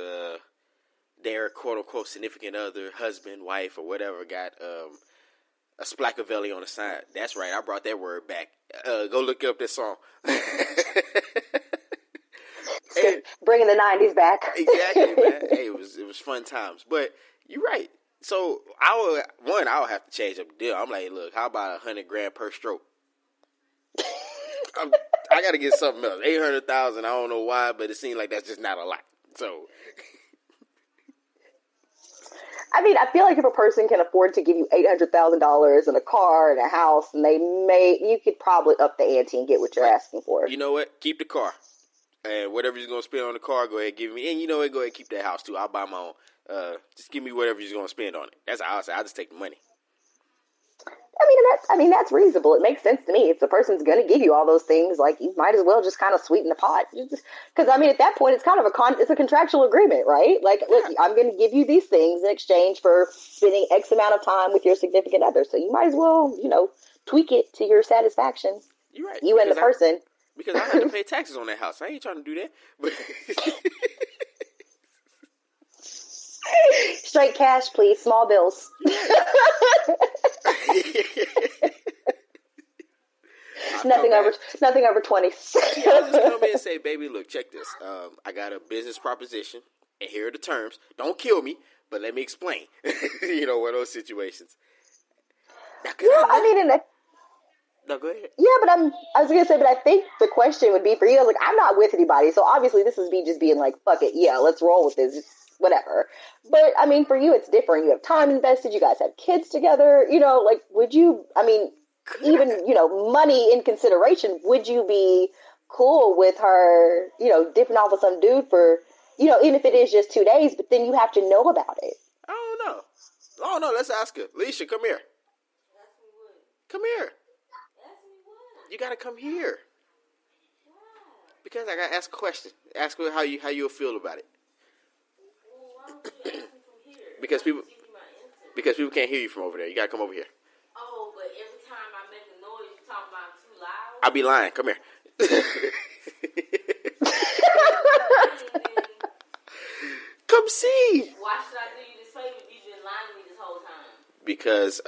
their quote-unquote significant other, husband, wife, or whatever, got a splackavelli on the side. That's right. I brought that word back. Go look up this song. And, bringing the 90s back. Exactly, man. Hey, it was fun times. But you're right. So I would have to change up the deal. I'm like, look, how about $100,000 per stroke? I got to get something else. 800,000. I don't know why, but it seems like that's just not a lot. So, I mean, I feel like if a person can afford to give you $800,000 and a car and a house, and you could probably up the ante and get what you're asking for. You know what? Keep the car, and whatever you're gonna spend on the car, go ahead and give me. And you know what? Go ahead and keep that house too. I'll buy my own. Just give me whatever you're gonna spend on it. That's how I say. I'll just take the money. That's reasonable. It makes sense to me. If the person's going to give you all those things, like, you might as well just kind of sweeten the pot. Because, at that point, it's kind of it's a contractual agreement, right? Like, look, I'm going to give you these things in exchange for spending X amount of time with your significant other. So you might as well, tweak it to your satisfaction. You're right. You and the person. Because I had to pay taxes on that house. I ain't trying to do that. But straight cash, please. Small bills. Nothing over 20. I'll just come in and say, baby, look, check this. I got a business proposition, and here are the terms. Don't kill me, but let me explain. One of those situations. Now, no, go ahead. Yeah, but I was gonna say, but I think the question would be for you. Like, I'm not with anybody, so obviously this is me just being like, fuck it, yeah, let's roll with this. Whatever. But, for you, it's different. You have time invested. You guys have kids together. Would you, even, money in consideration, would you be cool with her, dipping off with some dude for, even if it is just 2 days, but then you have to know about it? I don't know. Let's ask her. Leisha, come here. Come here. You got to come here. Because I got to ask a question. Ask her how you'll feel about it. Because people can't hear you from over there. You gotta come over here. Oh, but every time I make a noise, you talk about too loud. I'll be lying. Come here. Come see. Why should I do you this favor if you've been lying to me this whole time? Because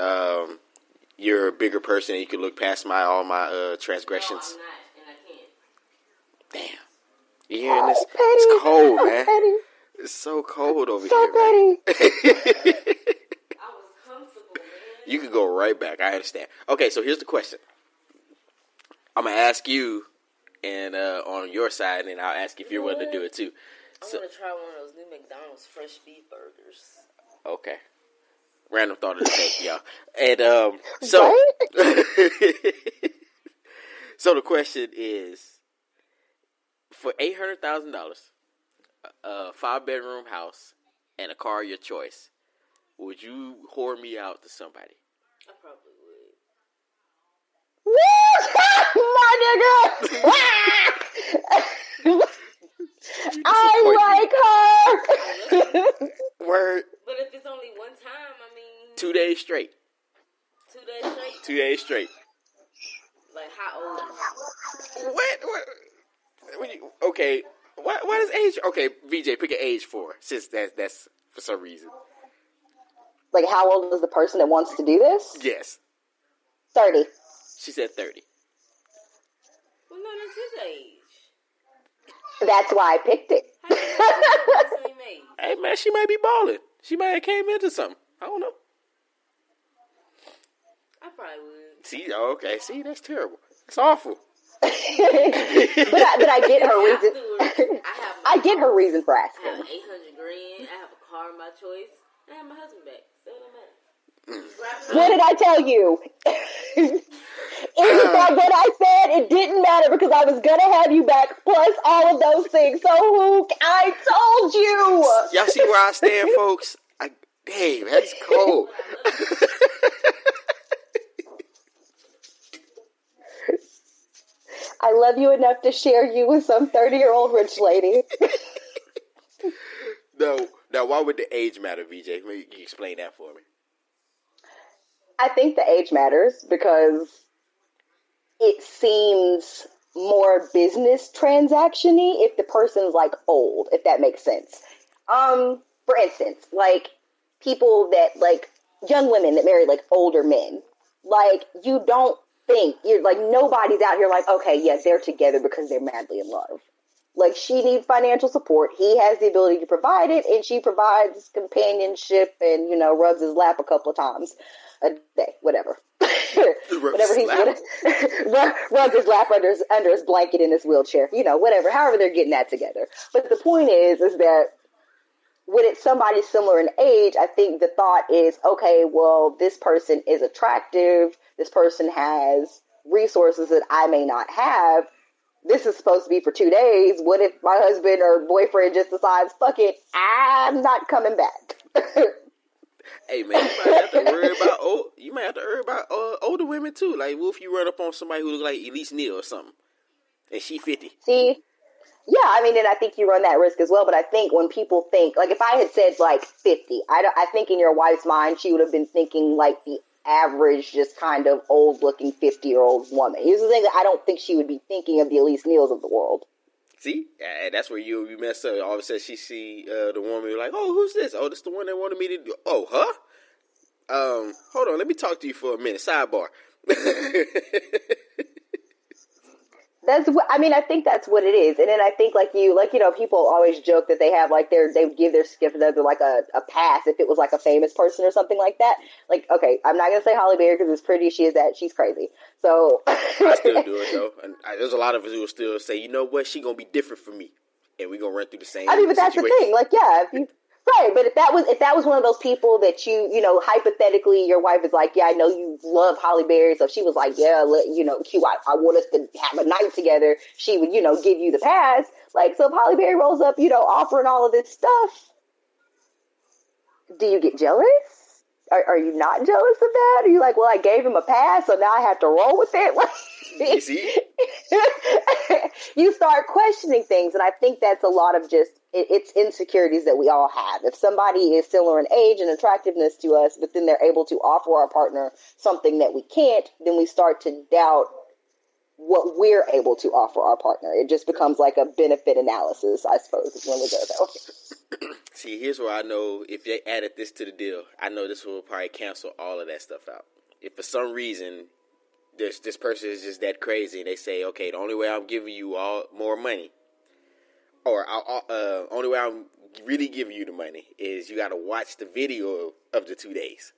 you're a bigger person and you can look past all my transgressions. No, I'm not, and I can't. Damn. You hearing this? It's cold, man. It's so cold over here, man. I was comfortable, man. You can go right back. I understand. Okay, so here's the question. I'm going to ask you and on your side, and I'll ask if you're willing to do it, too. I want to try one of those new McDonald's fresh beef burgers. Okay. Random thought of the day, y'all. And so, so the question is, for $800,000, a 5-bedroom house, and a car of your choice, would you whore me out to somebody? I probably My would. nigga! I like her! Word. But if it's only one time, 2 days straight. 2 days straight? 2 days straight. Like, how old? What? Okay. What is age? Okay, VJ, pick an age for, since that's for some reason. Like, how old is the person that wants to do this? Yes. 30. She said 30. Well, no, that's his age. That's why I picked it. How you know the same age? Hey, man, she might be balling. She might have came into something. I don't know. I probably would. See, okay. See, that's terrible. It's awful. but I get her reason. I get her reason for I have asking. $800,000. I have a car of my choice. I have my husband back. So it don't matter. What did I tell you? It's not what I said. It didn't matter because I was gonna have you back. Plus all of those things. So I told you. Y'all see where I stand, folks? Damn, that's cold. I love you enough to share you with some 30-year-old rich lady. Now, why would the age matter, VJ? Maybe you can explain that for me. I think the age matters because it seems more business transaction-y if the person's like old, if that makes sense. For instance, like people that like young women that marry like older men, like you don't think you're like nobody's out here like, okay, yes, they're together because they're madly in love. Like she needs financial support. He has the ability to provide it, and she provides companionship and, you know, rubs his lap a couple of times a day, whatever. Whatever he's rubs his lap under his blanket in his wheelchair, you know, whatever. However they're getting that together. But the point is that when it's somebody similar in age, I think the thought is, okay, well, this person is attractive. This person has resources that I may not have. This is supposed to be for 2 days. What if my husband or boyfriend just decides, fuck it, I'm not coming back? Hey, man, you might have to worry about older women too. Like, what if you run up on somebody who look like Elise Neal or something, and she 50? See, yeah, I mean, and I think you run that risk as well. But I think when people think, like, if I had said like 50, I think in your wife's mind she would have been thinking like the average, just kind of old-looking 50-year-old woman. Here's the thing: that I don't think she would be thinking of the Elise Neals of the world. See, that's where you mess up. All of a sudden, she see the woman like, "Oh, who's this? Oh, this the one that wanted me to do. Oh, huh? Hold on, let me talk to you for a minute. Sidebar." I think that's what it is. And then I think like you know, people always joke that they have like they would give their significant other like a pass if it was like a famous person or something like that. Like, okay, I'm not gonna say Holly Berry because as pretty as she is, that she's crazy. So I still do it though, and there's a lot of us who will still say, you know what, she gonna be different from me, and we gonna run through the same. I mean, but that's the thing. Like, yeah, if you. Right, but if that was one of those people that you know, hypothetically, your wife is like, yeah, I know you love Holly Berry, so she was like, yeah, you know, Q, I want us to have a night together. She would, you know, give you the pass. Like, so if Holly Berry rolls up, you know, offering all of this stuff, do you get jealous? Are you not jealous of that? Are you like, well, I gave him a pass, so now I have to roll with it? You see? You start questioning things, and I think that's a lot of just it's insecurities that we all have. If somebody is similar in age and attractiveness to us, but then they're able to offer our partner something that we can't, then we start to doubt what we're able to offer our partner. It just becomes like a benefit analysis, I suppose, is when we go there. See, here's where I know if they added this to the deal, I know this will probably cancel all of that stuff out. If for some reason this person is just that crazy and they say, okay, the only way I'm giving you more money, or only way I'm really giving you the money is you got to watch the video of the 2 days.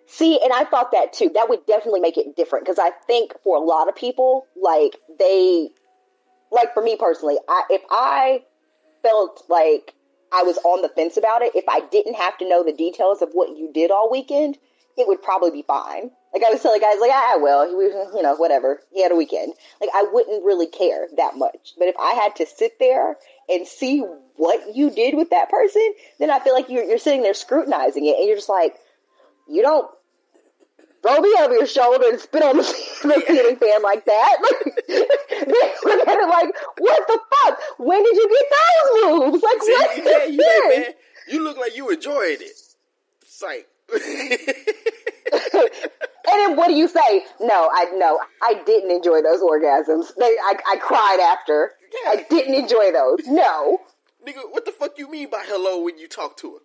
See, and I thought that too. That would definitely make it different because I think for a lot of people, like for me personally, if I felt like I was on the fence about it, if I didn't have to know the details of what you did all weekend, it would probably be fine. Like I was telling guys, like, well, he was, you know, whatever. He had a weekend. Like I wouldn't really care that much. But if I had to sit there and see what you did with that person, then I feel like you're sitting there scrutinizing it, and you're just like, you don't throw me over your shoulder and spit on the ceiling fan like that. They look at it like, what the fuck? When did you get those moves? Like, see, what? Man, you look like you enjoyed it. It's like. And then what do you say? No, I didn't enjoy those orgasms. I cried after. Yeah. I didn't enjoy those. No. Nigga, what the fuck you mean by hello when you talk to her?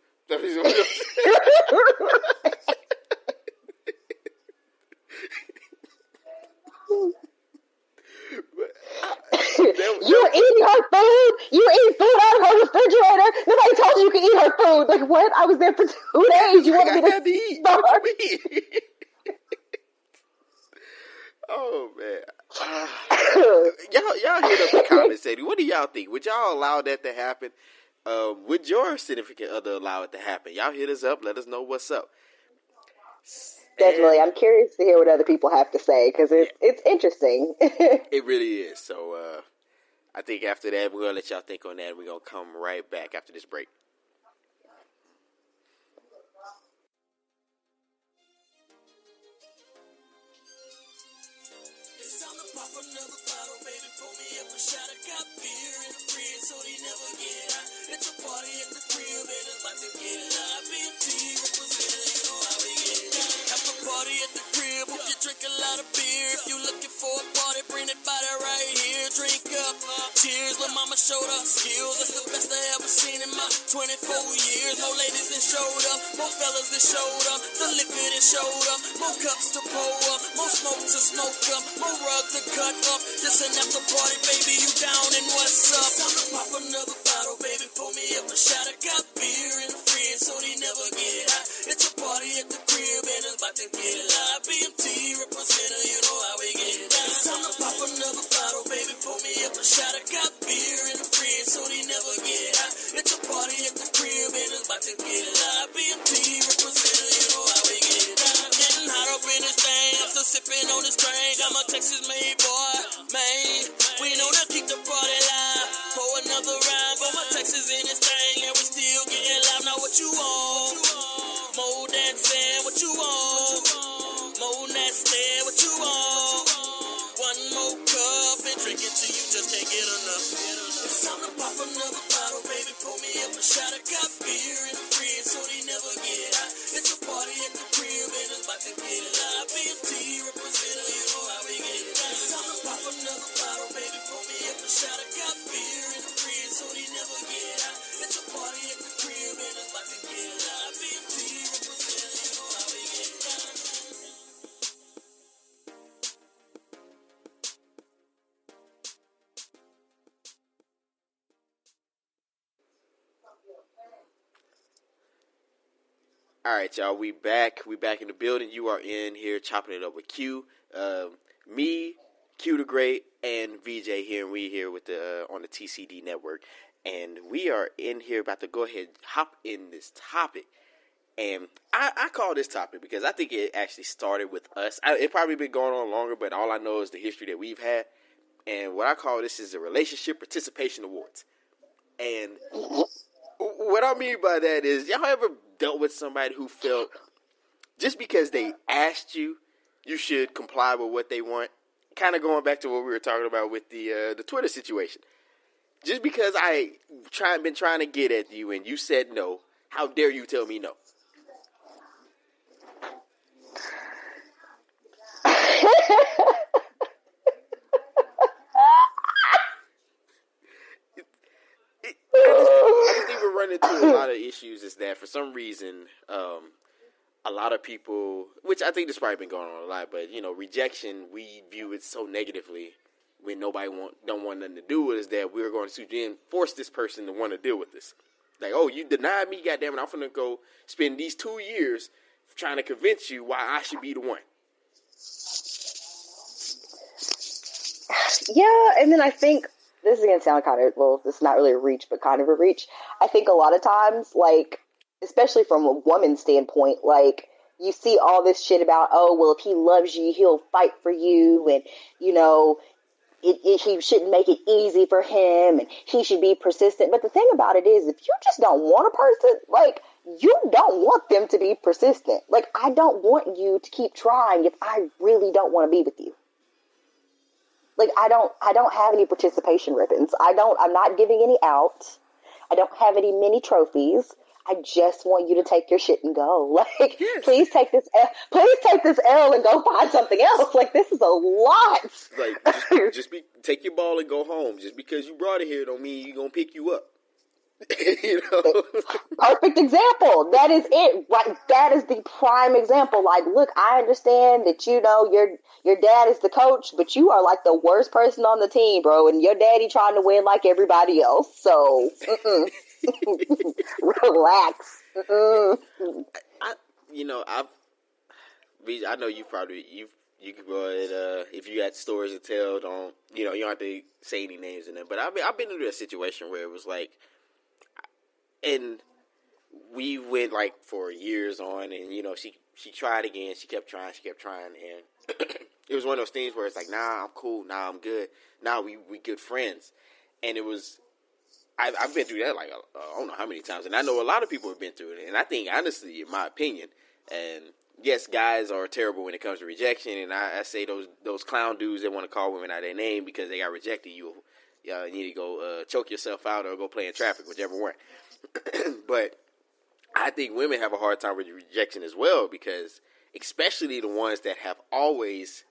Nobody told you could eat her food. Like, what? I was there for 2 days. You want me to eat? What you mean? Oh, man. Y'all hit up the comment section. What do y'all think? Would y'all allow that to happen? Would your significant other allow it to happen? Y'all hit us up. Let us know what's up. Definitely. I'm curious to hear what other people have to say because it's interesting. It really is. So I think after that, we're going to let y'all think on that. We're going to come right back after this break. It's time to pop another bottle, baby. Pour me up a shot. I got beer in the fridge, so they never get hot. It's a party at the crib, and it's about to get live. BT representing, you know how we get down. After party at the crib, hope you drink a lot of beer. If you looking for a party, bring it by that right here. Drink up, cheers. Lil' mama showed her skills. That's the best I ever seen in my 24 years. More ladies that showed up, more fellas that showed up. The liquor that showed up, more cups to pour up, more smoke to smoke up, more rug to cut up. This an after party, baby, you down and what's up? It's time to pop another bottle, baby, pour me up a shot. I got beer in the fridge, so they never get hot. It's a party at the crib, and it's about to get live. BMT representative, you know how we get down. It's time to pop another bottle, baby, pour me up a shot. I got beer in the fridge, so they never get hot. It's a party at the crib, and it's about to get live. BMT representative, you know how we get down. Getting hot up in this thing, I'm still sipping on this drink. I'm a Texas-made boy, man. We know to keep the party live. Pour another round, but my Texas in this thing, and we still getting loud. Now what you want? More dancing, what you want? More nasty, what you want? One more cup and drink it till you just can't get enough. It's time to pop another bottle, baby. Pour me up a shot. I got beer in the fridge, so they never get hot. It's a party at the crib, and it's about to get live. BMT representative, you know how we get down. It's time to pop another bottle, baby. Pour me up a shot. I got beer in the fridge, so they never get hot. It's a party at the crib, and it's about to get live. BMT representative, you know how we get down. All right, y'all. We back. We back in the building. You are in here chopping it up with Q. Me, Q the Great, and VJ here, and we here with the on the TCD network, and we are in here about to go ahead and hop in this topic. And I call this topic because I think it actually started with us. It probably been going on longer, but all I know is the history that we've had. And what I call this is the Relationship Participation Awards. And what I mean by that is, y'all ever dealt with somebody who felt just because they asked you, you should comply with what they want? Kind of going back to what we were talking about with the Twitter situation. Just because I been trying to get at you and you said no, how dare you tell me no? I just think we're running into a lot of issues is that for some reason, a lot of people, which I think this probably been going on a lot, but, you know, rejection, we view it so negatively when nobody don't want nothing to do with it, is that we're going to then force this person to want to deal with this. Like, oh, you denied me, goddammit, I'm going to go spend these 2 years trying to convince you why I should be the one. Yeah, and then I think, this is going to sound kind of, well, it's not really a reach, but kind of a reach. I think a lot of times, like, especially from a woman's standpoint, like, you see all this shit about, oh, well, if he loves you, he'll fight for you, and, you know, he shouldn't make it easy for him, and he should be persistent. But the thing about it is, if you just don't want a person, like, you don't want them to be persistent. Like, I don't want you to keep trying if I really don't want to be with you. Like, I don't have any participation ribbons. I'm not giving any out. I don't have any mini trophies. I just want you to take your shit and go. Like, yes. Please take this L and go find something else. Like, this is a lot. Like, just take your ball and go home. Just because you brought it here don't mean you're going to pick you up. You know? Perfect example. That is it. Right? That is the prime example. Like, look, I understand that, you know, your dad is the coach, but you are like the worst person on the team, bro. And your daddy trying to win like everybody else. So, Relax. I know you could go ahead, if you got stories to tell, you don't have to say any names in them. But I've been into a situation where it was like, and we went like for years on, and she tried again, she kept trying, and it was one of those things where it's like, nah, I'm cool, nah, I'm good, nah, we good friends, and it was. I've been through that like I don't know how many times, and I know a lot of people have been through it. And I think, honestly, in my opinion, and yes, guys are terrible when it comes to rejection. And I say those clown dudes that want to call women out their name because they got rejected, you need to go choke yourself out or go play in traffic, whichever one. But I think women have a hard time with rejection as well, because especially the ones that have always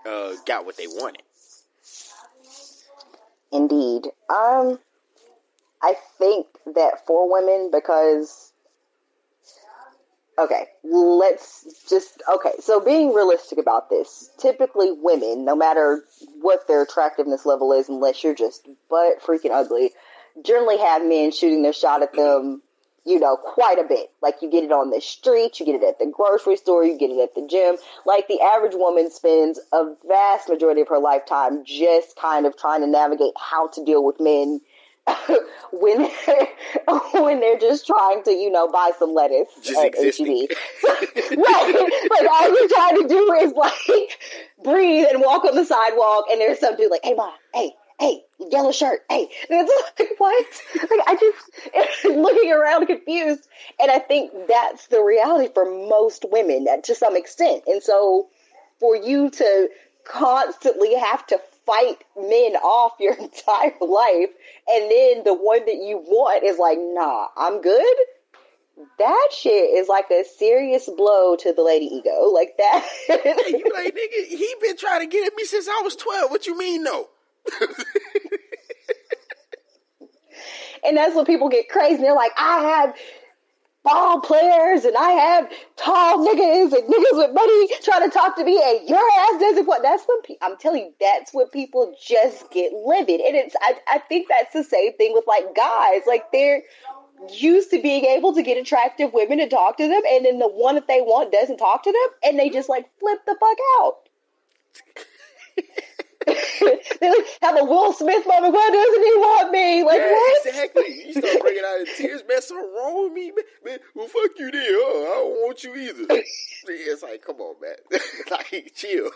got what they wanted. Indeed. I think that for women, because, so being realistic about this, typically women, no matter what their attractiveness level is, unless you're just butt freaking ugly, generally have men shooting their shot at them, quite a bit. Like, you get it on the street, you get it at the grocery store, you get it at the gym. Like, the average woman spends a vast majority of her lifetime just kind of trying to navigate how to deal with men when they're just trying to, buy some lettuce at H-E-B. Right. Like, all you're trying to do is, like, breathe and walk on the sidewalk, and there's some dude like, hey, mom, hey, yellow shirt, hey. And it's like, what? Like, I just, looking around confused. And I think that's the reality for most women, to some extent. And so, for you to constantly have to fight men off your entire life, and then the one that you want is like, nah, I'm good. That shit is like a serious blow to the lady ego. Like that. Hey, you like, nigga, he been trying to get at me since I was 12. What you mean, no? And that's when people get crazy. And they're like, I have ball players, and I have tall niggas and niggas with money trying to talk to me, and your ass doesn't want. That's when I'm telling you, that's when people just get livid. And I think that's the same thing with like guys. Like, they're used to being able to get attractive women to talk to them, and then the one that they want doesn't talk to them, and they just like flip the fuck out. They like have a Will Smith moment. Why doesn't he want me? Like, yeah, what? Exactly. You start breaking out in tears, man. Something wrong with me, man. Well, fuck you, then. I don't want you either. It's like, come on, man. Like, chill.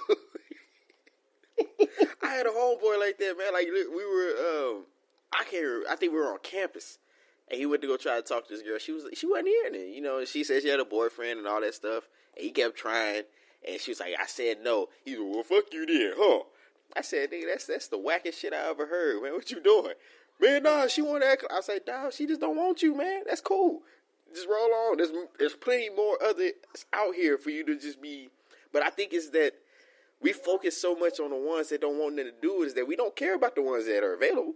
I had a homeboy like that, man. Like, we were, I think we were on campus, and he went to go try to talk to this girl. She wasn't hearing it, and she said she had a boyfriend and all that stuff, and he kept trying, and she was like, I said no. He was, well, fuck you then, huh? I said, nigga, that's the wackest shit I ever heard, man. What you doing? Man, nah, she want to act. I said, dawg, she just don't want you, man. That's cool. Just roll on. There's plenty more others out here for you to just be. But I think it's that we focus so much on the ones that don't want nothing to do with us that we don't care about the ones that are available.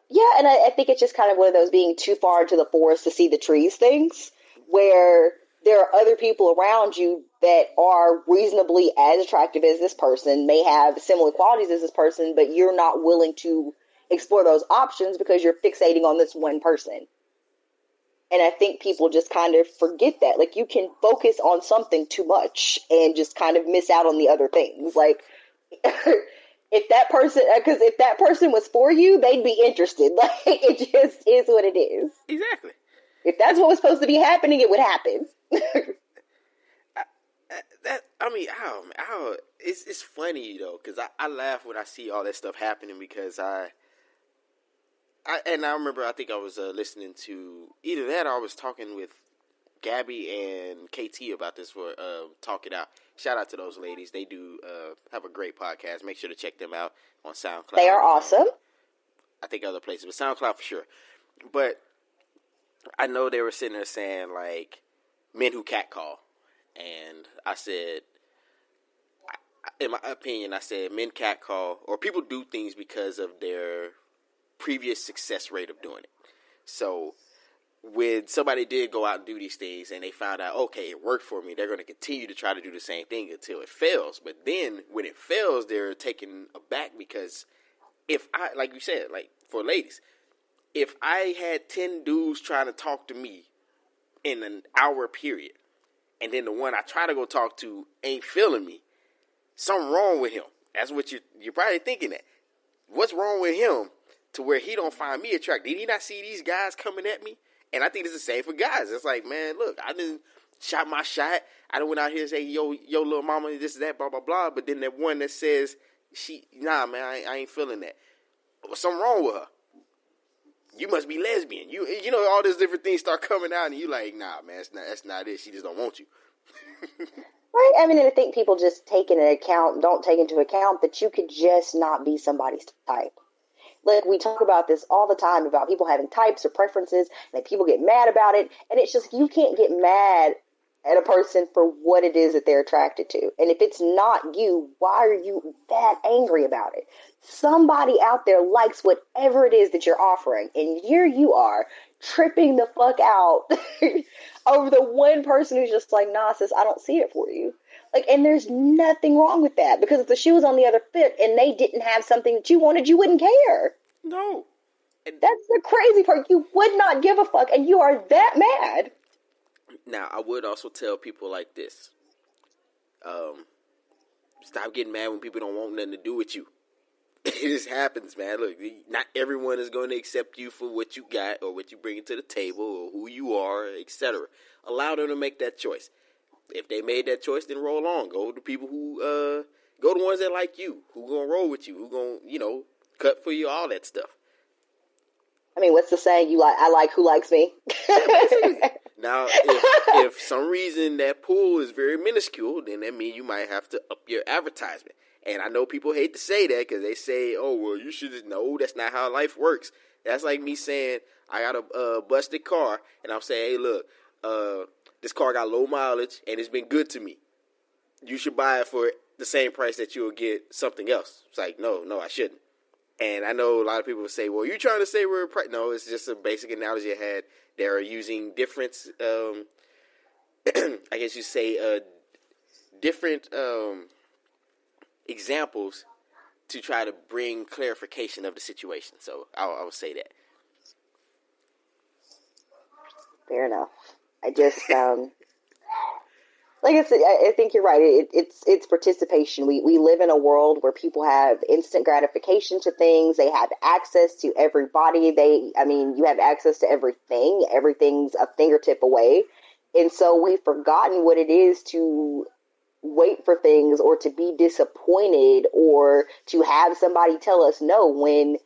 Yeah, and I think it's just kind of one of those being too far into the forest to see the trees things, where there are other people around you that are reasonably as attractive as this person, may have similar qualities as this person, but you're not willing to explore those options because you're fixating on this one person. And I think people just kind of forget that. Like, you can focus on something too much and just kind of miss out on the other things. Like, if that person was for you, they'd be interested. Like, it just is what it is. Exactly. If that's what was supposed to be happening, it would happen. It's funny though, because I laugh when I see all that stuff happening, because I remember, I think I was listening to either that or I was talking with Gabby and KT about this for Talk It Out. Shout out to those ladies. They do have a great podcast. Make sure to check them out on SoundCloud. They are awesome. I think other places, but SoundCloud for sure. But I know they were sitting there saying, like, men who catcall. And I said, in my opinion, I said men catcall, or people do things because of their previous success rate of doing it. So when somebody did go out and do these things and they found out, okay, it worked for me, they're going to continue to try to do the same thing until it fails. But then when it fails, they're taken aback, because if I, like you said, like for ladies, if I had 10 dudes trying to talk to me in an hour period, and then the one I try to go talk to ain't feeling me, something wrong with him. That's what you're probably thinking that. What's wrong with him to where he don't find me attractive? Did he not see these guys coming at me? And I think it's the same for guys. It's like, man, look, I didn't shot my shot. I done went out here and say, yo, little mama, this, that, blah, blah, blah. But then that one that says, nah, man, I ain't feeling that. What's something wrong with her? You must be lesbian. You know, all these different things start coming out, and you like, nah, man, that's not it. She just don't want you. Right? I mean, and I think people just don't take into account that you could just not be somebody's type. Like, we talk about this all the time about people having types or preferences, and people get mad about it. And it's just, you can't get mad at a person for what it is that they're attracted to. And if it's not you, why are you that angry about it? Somebody out there likes whatever it is that you're offering. And here you are tripping the fuck out over the one person who's just like, nah, sis, I don't see it for you. Like, and there's nothing wrong with that, because if the shoe was on the other foot and they didn't have something that you wanted, you wouldn't care. No. That's the crazy part. You would not give a fuck, and you are that mad. Now, I would also tell people like this. Stop getting mad when people don't want nothing to do with you. It just happens, man. Look, not everyone is going to accept you for what you got or what you bring to the table or who you are, etc. Allow them to make that choice. If they made that choice, then roll on. Go to people who, go to ones that like you, who gonna roll with you, who gonna, cut for you, all that stuff. I mean, what's the saying? I like who likes me. Now, if some reason that pool is very minuscule, then that means you might have to up your advertisement. And I know people hate to say that because they say, oh, well, you should just know that's not how life works. That's like me saying I got a busted car, and I'm saying, hey, look, this car got low mileage, and it's been good to me. You should buy it for the same price that you'll get something else. It's like, no, I shouldn't. And I know a lot of people say, well, you trying to say we're... No, it's just a basic analogy I had. They're using different, I guess you say, different examples to try to bring clarification of the situation. So I would say that. Fair enough. I just, like I said, I think you're right. It's participation. We live in a world where people have instant gratification to things. They have access to everybody. You have access to everything. Everything's a fingertip away. And so we've forgotten what it is to wait for things or to be disappointed or to have somebody tell us no when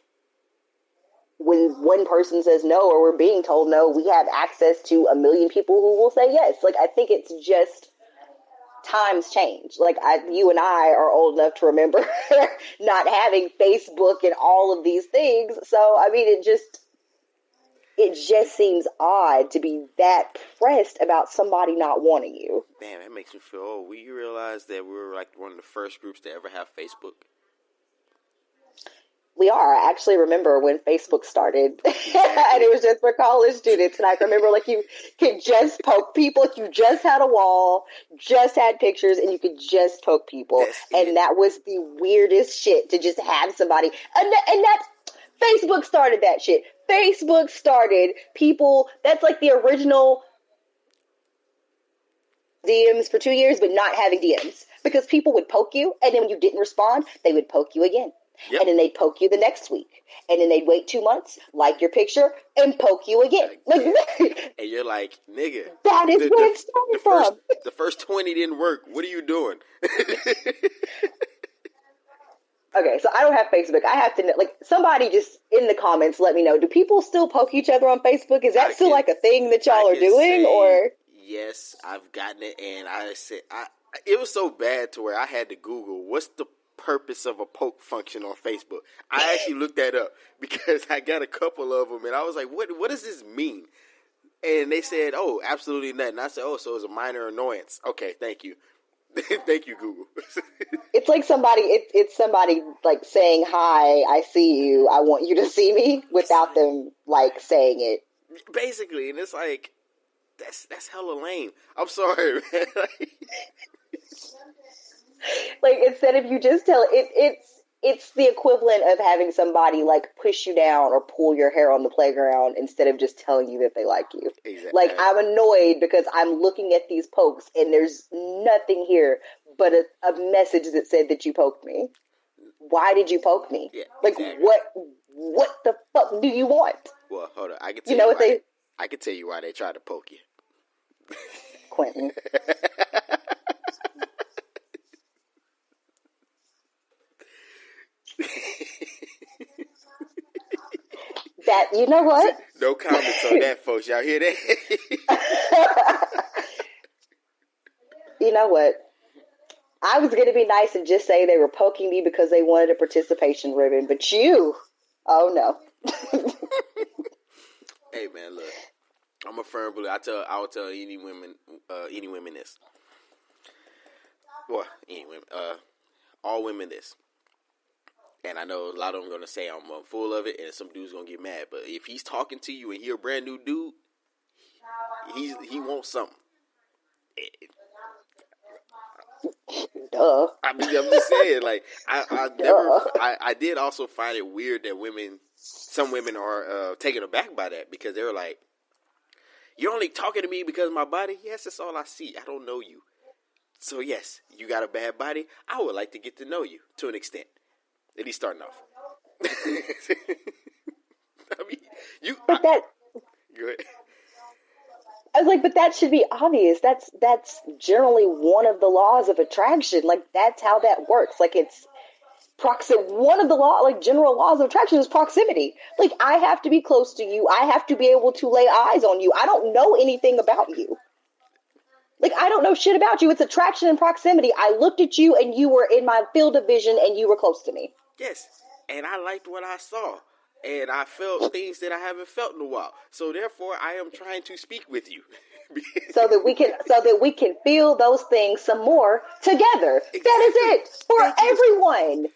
one person says no or we're being told no. We have access to a million people who will say yes. Like, I think it's just times change. Like, you and I are old enough to remember not having Facebook and all of these things. So, I mean, it just seems odd to be that pressed about somebody not wanting you. Man, that makes me feel old. You realize that we were like one of the first groups to ever have Facebook? We are. I actually remember when Facebook started, Exactly. And it was just for college students. And I remember, like, you could just poke people. If you just had a wall, just had pictures, and you could just poke people. And that was the weirdest shit to just have somebody. And that's Facebook started that shit. Facebook started people. That's like the original DMs for 2 years, but not having DMs, because people would poke you, and then when you didn't respond, they would poke you again. Yep. And then they'd poke you the next week. And then they'd wait 2 months, like your picture, and poke you again. And you're like, nigga. That is where it started from. The first 20 didn't work. What are you doing? Okay, so I don't have Facebook. I have to know, like, somebody just in the comments let me know. Do people still poke each other on Facebook? Is that still like a thing that y'all are doing? Or yes, I've gotten it, and I said it was so bad to where I had to Google what's the purpose of a poke function on Facebook. I actually looked that up because I got a couple of them, and I was like, what does this mean? And they said, oh, absolutely nothing. I said, oh, so it's a minor annoyance. Okay, thank you. Thank you, Google. It's like it's somebody like saying, hi, I see you, I want you to see me, without them like saying it. Basically, and it's like, that's hella lame. I'm sorry, man. Like, instead of you just tell it's it's the equivalent of having somebody like push you down or pull your hair on the playground instead of just telling you that they like you. Exactly. Like, I'm annoyed because I'm looking at these pokes and there's nothing here but a message that said that you poked me. Why did you poke me? Yeah, like, exactly. what the fuck do you want? Well, hold on. I can tell I can tell you why they tried to poke you. Quentin. That, you know what? No comments on that, folks. Y'all hear that? You know what? I was going to be nice and just say they were poking me because they wanted a participation ribbon, but you, oh no. Hey man, look, I'm a firm believer. I will tell any women this. Well, any women, all women this. And I know a lot of them are going to say I'm full of it, and some dude's going to get mad. But if he's talking to you and you're a brand new dude, he wants something. Duh. I mean, I'm just saying, like, I did also find it weird that some women are taken aback by that, because they were like, you're only talking to me because of my body? Yes, that's all I see. I don't know you. So yes, you got a bad body. I would like to get to know you to an extent. At least starting off. I mean, go ahead. I was like, but that should be obvious. That's generally one of the laws of attraction. Like, that's how that works. Like, it's one of the general laws of attraction is proximity. Like, I have to be close to you. I have to be able to lay eyes on you. I don't know anything about you. Like, I don't know shit about you. It's attraction and proximity. I looked at you and you were in my field of vision and you were close to me. Yes, and I liked what I saw, and I felt things that I haven't felt in a while. So therefore, I am trying to speak with you, so that we can feel those things some more together. Exactly. That is it for everyone.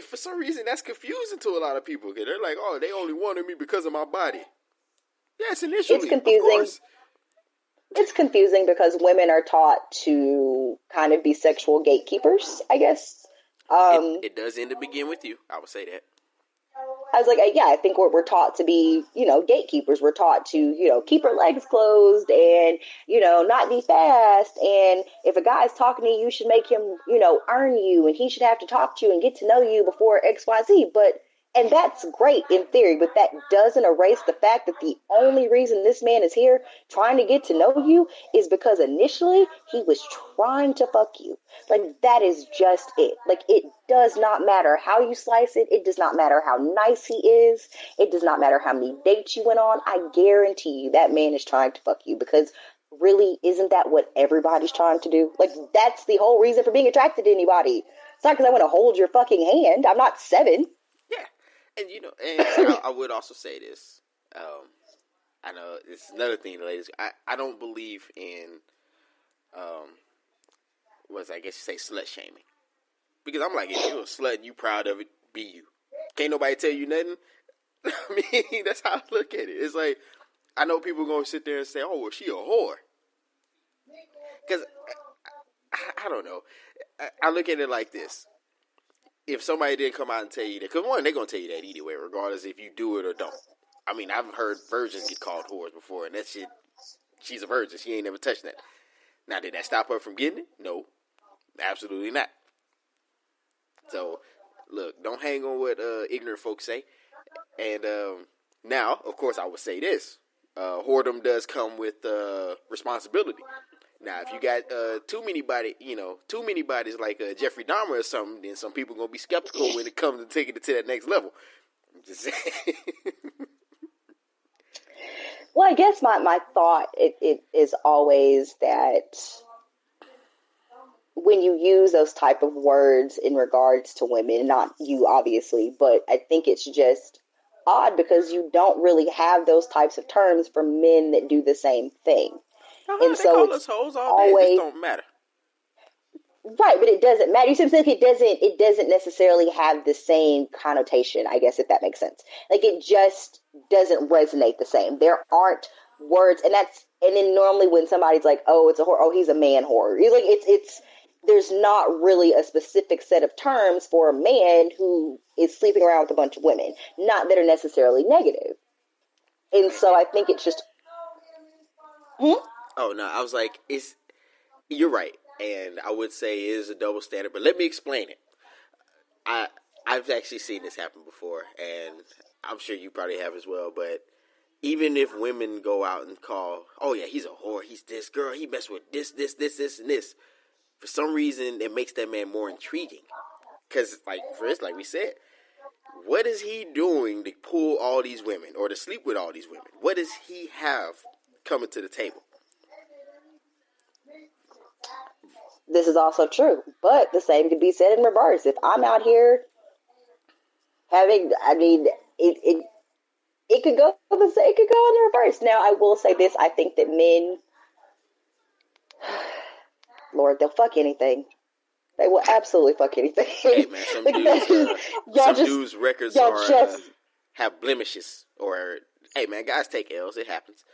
For some reason, that's confusing to a lot of people, because they're like, "Oh, they only wanted me because of my body." Yes, initially, it's confusing. Of course. It's confusing because women are taught to kind of be sexual gatekeepers, I guess. It does end to begin with you. I would say that. I was like, yeah, I think we're taught to be, gatekeepers. We're taught to, keep our legs closed and, not be fast. And if a guy's talking to you, you should make him, earn you, and he should have to talk to you and get to know you before XYZ. And that's great in theory, but that doesn't erase the fact that the only reason this man is here trying to get to know you is because initially he was trying to fuck you. Like, that is just it. Like, it does not matter how you slice it. It does not matter how nice he is. It does not matter how many dates you went on. I guarantee you that man is trying to fuck you, because really, isn't that what everybody's trying to do? Like, that's the whole reason for being attracted to anybody. It's not because I want to hold your fucking hand. I'm not 7. Yeah. And, and I would also say this. I know it's another thing, ladies. I don't believe in, I guess you say slut shaming. Because I'm like, if you're a slut and you proud of it, be you. Can't nobody tell you nothing. I mean, that's how I look at it. It's like, I know people going to sit there and say, oh, well, she a whore. Because, I don't know. I look at it like this. If somebody didn't come out and tell you that, because one, they're going to tell you that anyway, regardless if you do it or don't. I mean, I've heard virgins get called whores before, and that shit, she's a virgin. She ain't never touched that. Now, did that stop her from getting it? No, absolutely not. So, look, don't hang on what ignorant folks say. And now, of course, I would say this. Whoredom does come with responsibility. Now, if you got too many bodies like Jeffrey Dahmer or something, then some people gonna be skeptical when it comes to taking it to that next level. I'm just saying. Well, I guess my thought it is always that when you use those type of words in regards to women, not you obviously, but I think it's just odd because you don't really have those types of terms for men that do the same thing. And so it's hoes all day. It just don't matter. Right, but it doesn't matter. You see what I'm saying? It doesn't necessarily have the same connotation, I guess, if that makes sense. Like, it just doesn't resonate the same. There aren't words, and then normally when somebody's like, oh, it's a whore, oh, he's a man whore. You're like, there's not really a specific set of terms for a man who is sleeping around with a bunch of women, not that are necessarily negative. And so I think it's just... Oh, no, I was like, you're right. And I would say it is a double standard, but let me explain it. I've actually seen this happen before, and I'm sure you probably have as well, but even if women go out and call, oh yeah, he's a whore, he's this girl, he messed with this, and this, for some reason, it makes that man more intriguing. Because, like we said, what is he doing to pull all these women or to sleep with all these women? What does he have coming to the table? This is also true, but the same could be said in reverse. If I'm out here having, it could go in the reverse. Now, I will say this: I think that men, Lord, they'll fuck anything. They will absolutely fuck anything. Hey man, some dudes' records have blemishes, or hey man, guys take L's. It happens.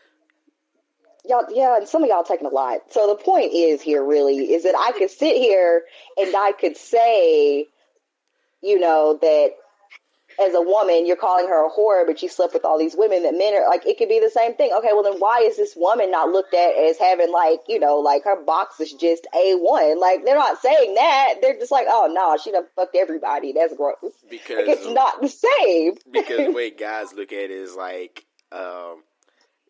Yeah, and some of y'all taking a lot. So the point is here really is that I could sit here and I could say, that as a woman, you're calling her a whore, but you slept with all these women that men are like, it could be the same thing. Okay, well then why is this woman not looked at as having like her box is just A1? Like, they're not saying that. They're just like, oh no, she done fucked everybody. That's gross. Because like, it's not the same. Because the way guys look at it is like,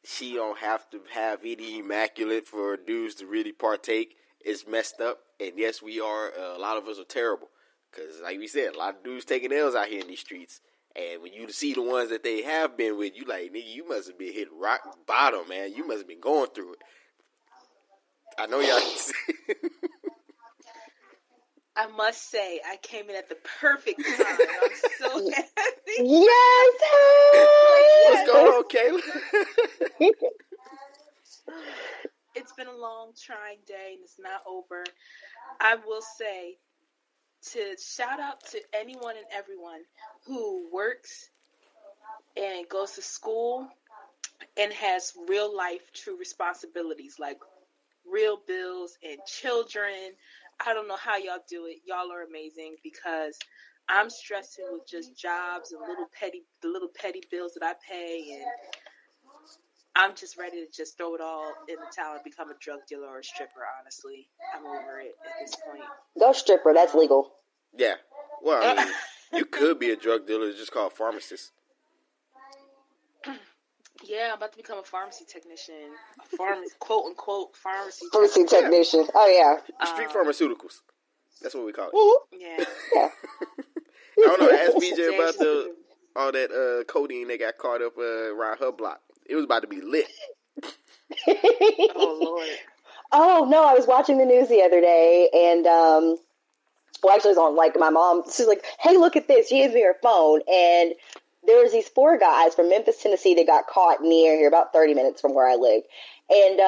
she don't have to have any immaculate for dudes to really partake. It's messed up. And yes, we are, a lot of us are terrible. Because, like we said, a lot of dudes taking L's out here in these streets. And when you see the ones that they have been with, you like, nigga, you must have been hit rock bottom, man. You must have been going through it. I know y'all. I must say, I came in at the perfect time. I'm so happy. Yes! What's going on, Kailah? It's been a long, trying day, and it's not over. I will say, to shout out to anyone and everyone who works and goes to school and has real life true responsibilities like real bills and children. I don't know how y'all do it. Y'all are amazing, because I'm stressing with just jobs and the little petty bills that I pay, and I'm just ready to just throw it all in the towel and become a drug dealer or a stripper. Honestly, I'm over it at this point. Go stripper. That's legal. Yeah. Well, I mean, you could be a drug dealer. It's just called pharmacist. Yeah, I'm about to become a pharmacy technician. A quote unquote pharmacy technician. Yeah. Oh yeah. Street pharmaceuticals. That's what we call it. Mm-hmm. Yeah. I don't know. Ask BJ about all that codeine that got caught up around her block. It was about to be lit. Oh Lord. Oh no, I was watching the news the other day, and actually, it was on, like, my mom, she's like, hey, look at this. She hands me her phone, and there was these 4 guys from Memphis, Tennessee that got caught near here, about 30 minutes from where I live. And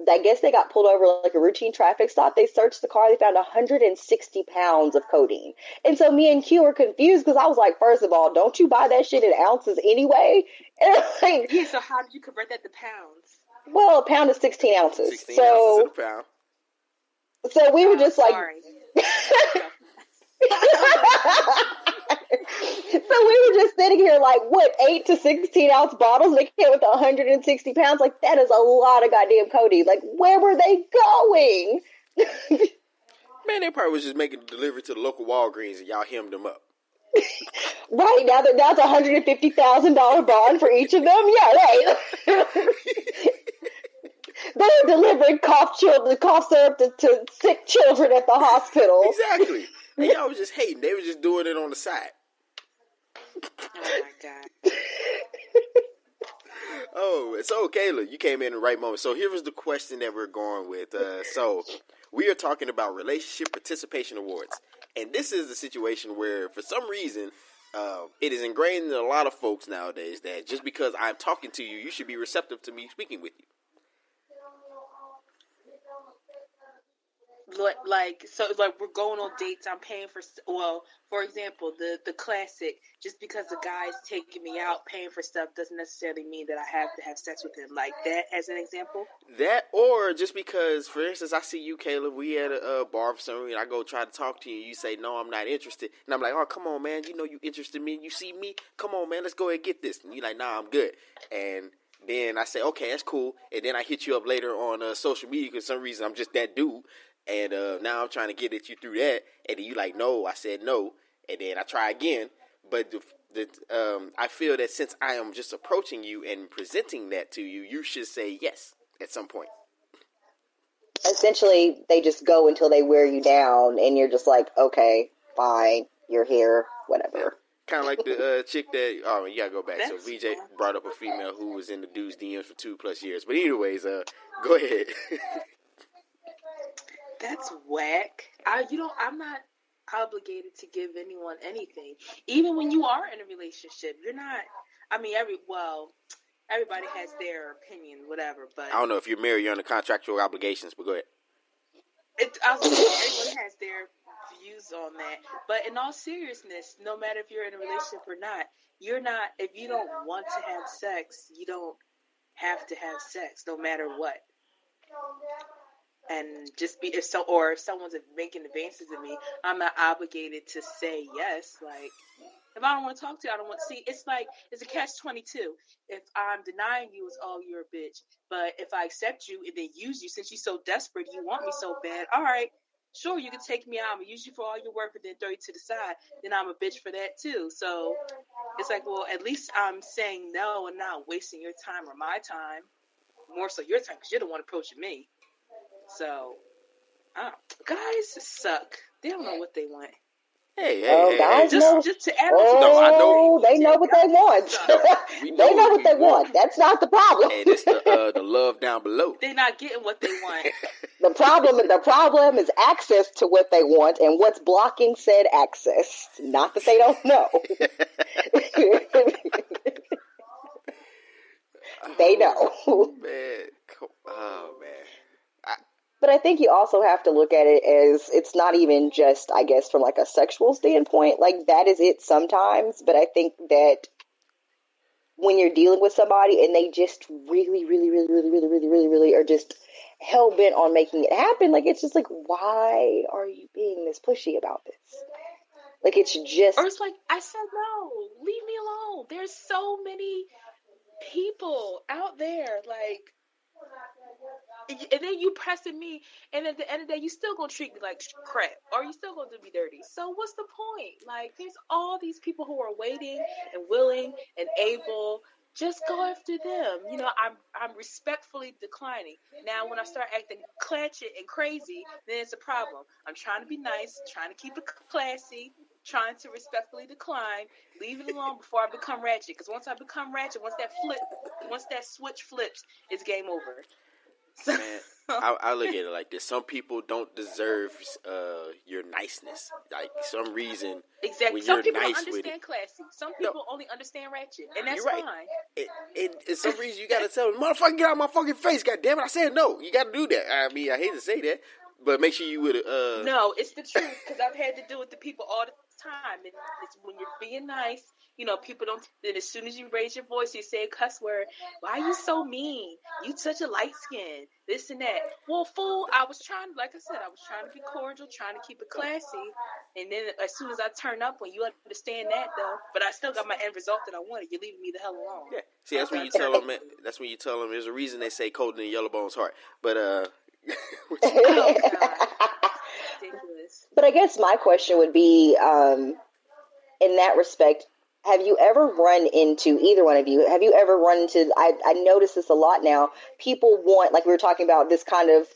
I guess they got pulled over like a routine traffic stop. They searched the car. They found 160 pounds of codeine. And so me and Q were confused because I was like, first of all, don't you buy that shit in ounces anyway? And like, yeah, so how did you convert that to pounds? Well, a pound is 16 ounces. 16 ounces in a pound. So we were just like... So we were just sitting here like, what, 8 to 16 ounce bottles? They came with 160 pounds. Like, that is a lot of goddamn codeine. Like, where were they going? Man, they probably was just making a delivery to the local Walgreens and y'all hemmed them up. Right, now that's $150,000 bond for each of them. Yeah, right. They're delivering cough syrup to sick children at the hospital. Exactly. And y'all was just hating. They were just doing it on the side. Oh my God. Oh, so Kailah, you came in the right moment. So here was the question that we're going with. So we are talking about relationship participation awards. And this is the situation where, for some reason, it is ingrained in a lot of folks nowadays that just because I'm talking to you, you should be receptive to me speaking with you. like, so it's like we're going on dates, I'm paying for, well, for example, the classic, just because the guy's taking me out paying for stuff doesn't necessarily mean that I have to have sex with him, like that as an example. That, or just because, for instance, I see you, Kailah, we at a bar for some reason, I go try to talk to you, you say, no, I'm not interested, and I'm like, oh, come on, man, you know you interested in me, you see me, come on, man, let's go ahead and get this, and you like, nah, I'm good, and then I say, okay, that's cool, and then I hit you up later on social media, because for some reason I'm just that dude, and now I'm trying to get at you through that, and then you like, no, I said no, and then I try again, but I feel that since I am just approaching you and presenting that to you, you should say yes at some point. Essentially, they just go until they wear you down, and you're just like, okay, fine, you're here, whatever. Kind of like the chick that, oh, you gotta go back. That's so VJ brought up a female who was in the dude's DMs for 2+ years. But anyways, go ahead. That's whack. I'm not obligated to give anyone anything. Even when you are in a relationship, you're not. I mean, everybody has their opinion, whatever. But I don't know if you're married, you're under contractual obligations. But go ahead. Everyone has their views on that. But in all seriousness, no matter if you're in a relationship or not, you're not. If you don't want to have sex, you don't have to have sex, no matter what. And just if someone's making advances in me, I'm not obligated to say yes. Like, if I don't want to talk to you, I don't want to see. It's like, it's a catch-22. If I'm denying you, it's, oh, you're a bitch. But if I accept you and then use you, since you're so desperate, you want me so bad, all right, sure, you can take me out. I'm going to use you for all your work and then throw you to the side. Then I'm a bitch for that, too. So it's like, well, at least I'm saying no and not wasting your time or my time. More so your time, because you're the one approaching me. So, guys suck. They don't know what they want. Hey, guys know. Just to add on they know what they want. They know what they want. That's not the problem. And it's the love down below. They're not getting what they want. The problem is access to what they want and what's blocking said access. Not that they don't know. They know. Man. Oh, man. But I think you also have to look at it as it's not even just, I guess, from like a sexual standpoint. Like, that is it sometimes. But I think that when you're dealing with somebody and they just really, really, really, really, really, really, really, really are just hell-bent on making it happen, like, it's just like, why are you being this pushy about this? Like, it's just... Or it's like, I said no, leave me alone. There's so many people out there, like... And then you pressing me, and at the end of the day, you still gonna treat me like crap, or you still gonna do me dirty. So what's the point? Like, there's all these people who are waiting and willing and able. Just go after them. You know, I'm respectfully declining. Now, when I start acting clatchet and crazy, then it's a problem. I'm trying to be nice, trying to keep it classy, trying to respectfully decline, leave it alone before I become ratchet. Because once I become ratchet, once that switch flips, it's game over. Man, I look at it like this. Some people don't deserve your niceness. Like, some reason, exactly. When some you're people nice don't understand classy. Some people only understand ratchet, and that's right. fine. And some reason you gotta tell them, motherfucker, get out of my fucking face. God damn it, I said no. You gotta do that. I mean, I hate to say that, but make sure you would. No, it's the truth, because I've had to deal with the people all the time, and it's when you're being nice. You know, people don't. Then as soon as you raise your voice, you say a cuss word. Why are you so mean? You such a light skin. This and that. Well, fool, I was trying. Like I said, I was trying to be cordial, trying to keep it classy. And then as soon as I turn up, when you understand that though, but I still got my end result that I wanted. You're leaving me the hell alone. Yeah. See, that's when you tell them. That's when you tell them. There's a reason they say colder than yellow bone's heart. But Oh, God. Ridiculous. But I guess my question would be, in that respect, have you ever run into, either one of you, have you ever run into, I notice this a lot now, people want, like we were talking about, this kind of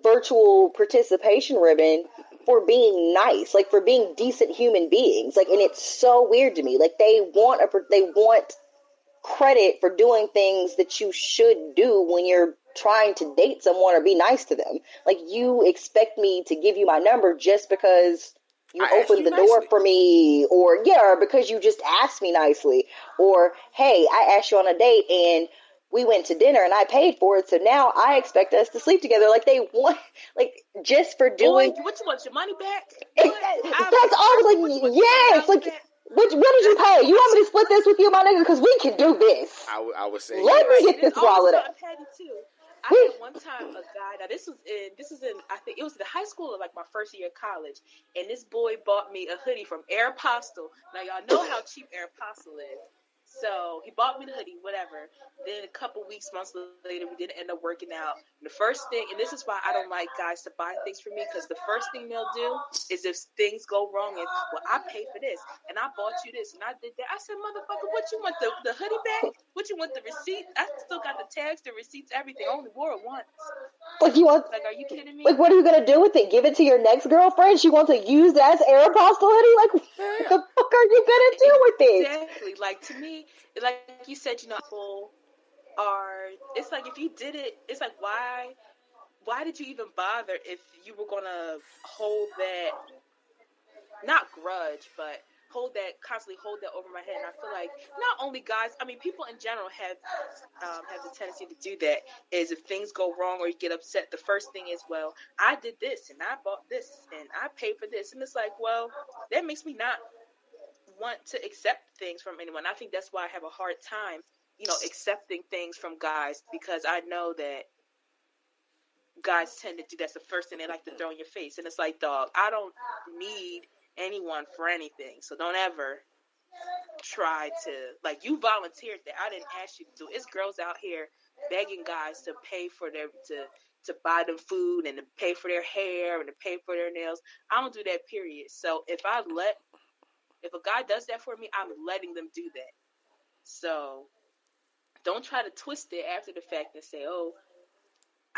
virtual participation ribbon for being nice, like for being decent human beings, like, and it's so weird to me, like they want credit for doing things that you should do when you're trying to date someone or be nice to them. Like, you expect me to give you my number just because you opened the door for me, or because you just asked me nicely, or hey, I asked you on a date and we went to dinner and I paid for it, so now I expect us to sleep together. Like they want, like just for doing. Boy, what you want, your money back? That's all. Like yes, like what did you pay? You want me to split this with you, my nigga? Because we can do this. I would say let yes. me get this wallet up. Petty too. I had one time a guy. Now this was in I think it was the high school of like my first year of college, and this boy bought me a hoodie from Aeropostale. Now y'all know how cheap Aeropostale is. So he bought me the hoodie, whatever. Then a couple weeks, months later, we didn't end up working out. And the first thing, and this is why I don't like guys to buy things for me, because the first thing they'll do is if things go wrong, and well, I paid for this, and I bought you this, and I did that. I said, motherfucker, what you want, the hoodie back? What you want, the receipt? I still got the tags, the receipts, everything. I only wore it once. Like you want? Like, are you kidding me? Like, what are you gonna do with it? Give it to your next girlfriend? She wants to use it as Aeropostale hoodie? Like, what the fuck are you gonna do with it? Exactly. Like, to me, like you said, you know, people are. It's like if you did it, it's like why did you even bother if you were gonna hold that, not grudge, but constantly hold that over my head. And I feel like not only guys, I mean, people in general have the tendency to do that. Is if things go wrong or you get upset, the first thing is, well, I did this and I bought this and I paid for this, and it's like, well, that makes me not want to accept things from anyone. I think that's why I have a hard time, you know, accepting things from guys, because I know that guys tend to do that's the first thing they like to throw in your face. And it's like, dog, I don't need anyone for anything, so don't ever try to, like, you volunteered that. I didn't ask you to do it. It's girls out here begging guys to pay for their to buy them food and to pay for their hair and to pay for their nails. I don't do that, period. So if a guy does that for me, I'm letting them do that. So don't try to twist it after the fact and say, oh,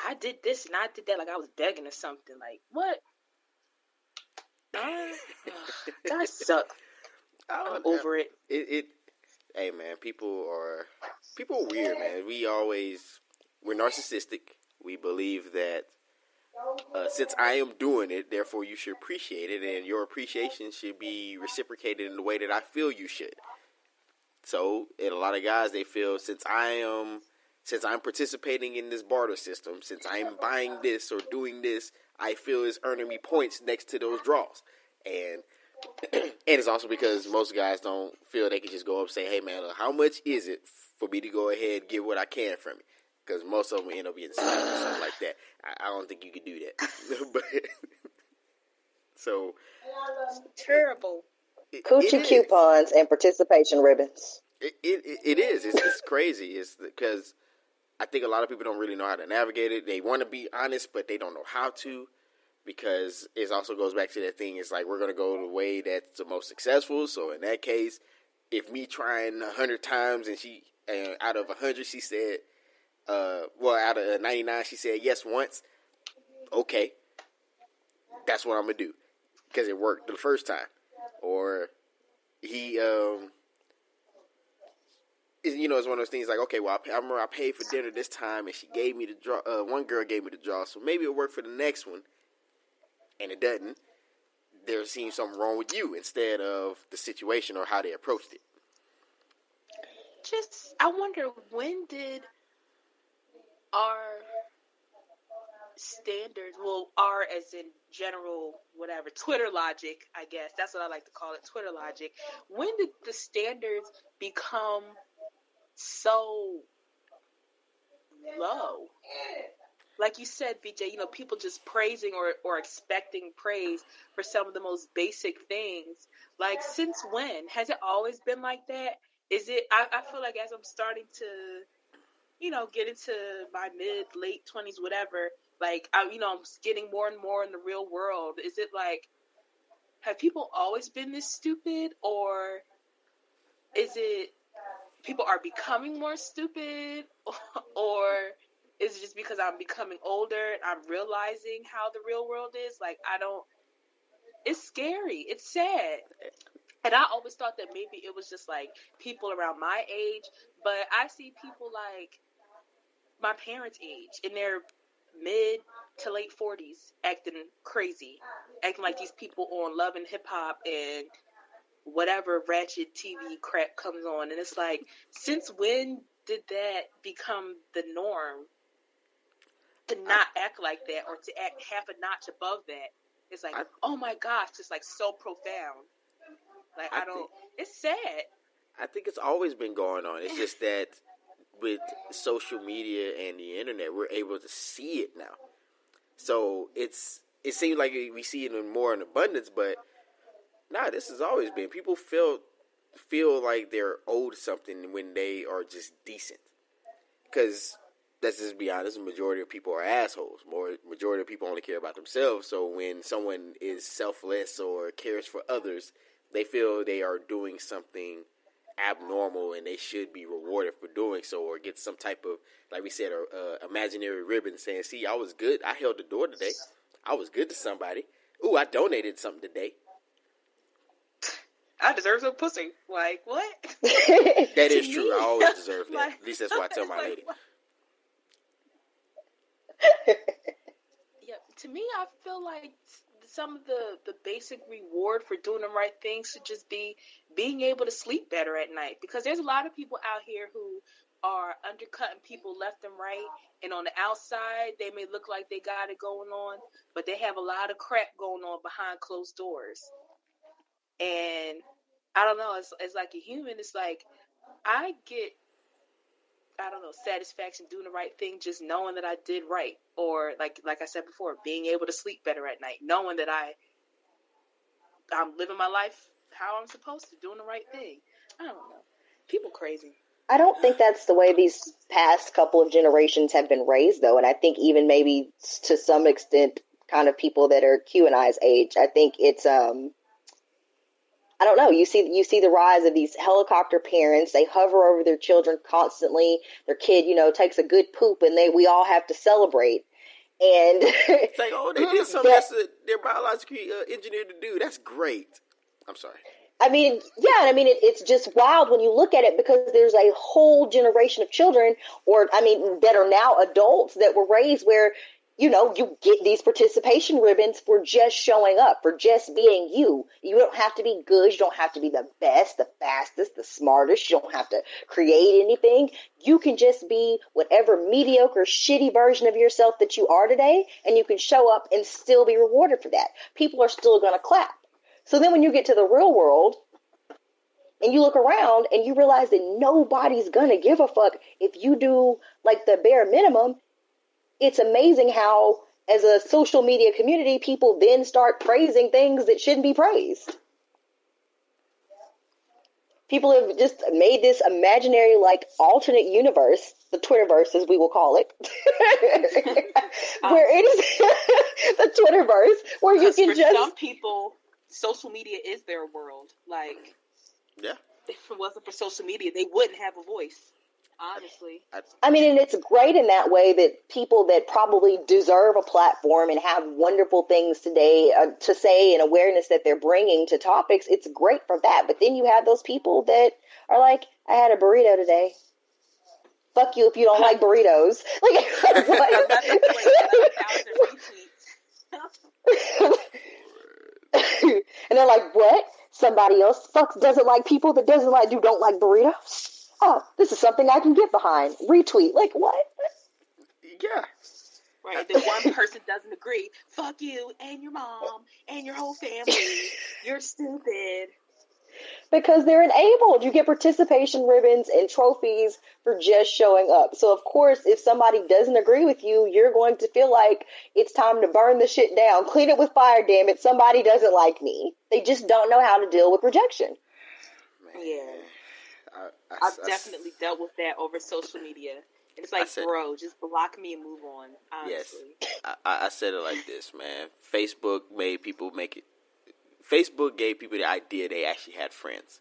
I did this and I did that, like I was begging or something. Like, what? Guys suck. I'm over it. Hey man, people are weird, man. We're narcissistic. We believe that since I am doing it, therefore you should appreciate it, and your appreciation should be reciprocated in the way that I feel you should. So, and a lot of guys, they feel since I'm participating in this barter system, since I'm buying this or doing this, I feel it's earning me points next to those draws. And it's also because most guys don't feel they can just go up and say, hey man, look, how much is it for me to go ahead and get what I can from it? Because most of them end up getting slapped or something like that. I don't think you could do that. But so it's terrible. Coochie coupons and participation ribbons. It is. It's crazy. It's because I think a lot of people don't really know how to navigate it. They want to be honest, but they don't know how to. Because it also goes back to that thing. It's like we're going to go the way that's the most successful. So in that case, if me trying 100 times and she out of 100 she said, out of 99 she said yes once. Okay, that's what I'm gonna do because it worked the first time. Or he, it's one of those things like, okay, well I remember I paid for dinner this time and she gave me the draw. One girl gave me the draw, so maybe it'll work for the next one. And it doesn't. There seems something wrong with you instead of the situation or how they approached it. I wonder, when did our standards, our as in general, whatever, Twitter logic, I guess, that's what I like to call it, Twitter logic. When did the standards become so low? Like you said, BJ, people just praising or expecting praise for some of the most basic things. Like, since when? Has it always been like that? Is it, I feel like as I'm starting to, get into my late 20s, whatever, like, I'm getting more and more in the real world. Is it like, have people always been this stupid? Or is it people are becoming more stupid? Or is it just because I'm becoming older and I'm realizing how the real world is? Like, it's scary. It's sad. And I always thought that maybe it was just like people around my age, but I see people like my parents' age in their mid to late 40s acting crazy, acting like these people on Love and Hip Hop and whatever ratchet TV crap comes on. And it's like, since when did that become the norm to not act like that or to act half a notch above that? It's like, oh my gosh, it's like so profound. Like, it's sad. I think it's always been going on. It's just that with social media and the internet, we're able to see it now. So it seems like we see it more in abundance, but this has always been. People feel like they're owed something when they are just decent. Because let's just be honest, the majority of people are assholes. Majority of people only care about themselves. So when someone is selfless or cares for others, they feel they are doing something abnormal and they should be rewarded for doing so, or get some type of, like we said, imaginary ribbon saying, see, I was good. I held the door today. I was good to somebody. Ooh, I donated something today. I deserve some pussy. Like, what? That is true. I always deserve that. Like, at least that's what I tell my lady. Yeah, to me, I feel like some of the basic reward for doing the right thing should just be being able to sleep better at night. Because there's a lot of people out here who are undercutting people left and right. And on the outside, they may look like they got it going on, but they have a lot of crap going on behind closed doors. And I don't know, it's like a human, it's like I get, satisfaction doing the right thing, just knowing that I did right. Or like I said before, being able to sleep better at night, knowing that I'm living my life how I'm supposed to, doing the right thing. I don't know. People crazy. I don't think that's the way these past couple of generations have been raised, though. And I think even maybe to some extent, kind of people that are Q and I's age, I think it's, I don't know. You see the rise of these helicopter parents. They hover over their children constantly. Their kid, takes a good poop, and we all have to celebrate. And it's like, oh, they did something they're biologically engineered to do. That's great. I'm sorry. It's just wild when you look at it, because there's a whole generation of children, that are now adults that were raised where, you get these participation ribbons for just showing up, for just being you. You don't have to be good. You don't have to be the best, the fastest, the smartest. You don't have to create anything. You can just be whatever mediocre, shitty version of yourself that you are today, and you can show up and still be rewarded for that. People are still going to clap. So then when you get to the real world and you look around and you realize that nobody's going to give a fuck if you do like the bare minimum, it's amazing how, as a social media community, people then start praising things that shouldn't be praised. People have just made this imaginary, like, alternate universe, the Twitterverse, as we will call it, where it is the Twitterverse, where you can just... For some people, social media is their world. Like, yeah. If it wasn't for social media, they wouldn't have a voice. Honestly. And it's great in that way that people that probably deserve a platform and have wonderful things today to say, and awareness that they're bringing to topics, it's great for that. But then you have those people that are like, I had a burrito today. Fuck you if you don't like burritos. Like, what? And they're like, what? Somebody else doesn't like people that don't like burritos? Oh, this is something I can get behind. Retweet. Like, what? Yeah. Right. Then one person doesn't agree. Fuck you and your mom and your whole family. You're stupid. Because they're enabled. You get participation ribbons and trophies for just showing up. So, of course, if somebody doesn't agree with you, you're going to feel like it's time to burn the shit down. Clean it with fire, damn it. Somebody doesn't like me. They just don't know how to deal with rejection. Man. Yeah. I've definitely dealt with that over social media. And it's like, bro, just block me and move on, honestly. Yes. I said it like this, man. Facebook gave people the idea they actually had friends.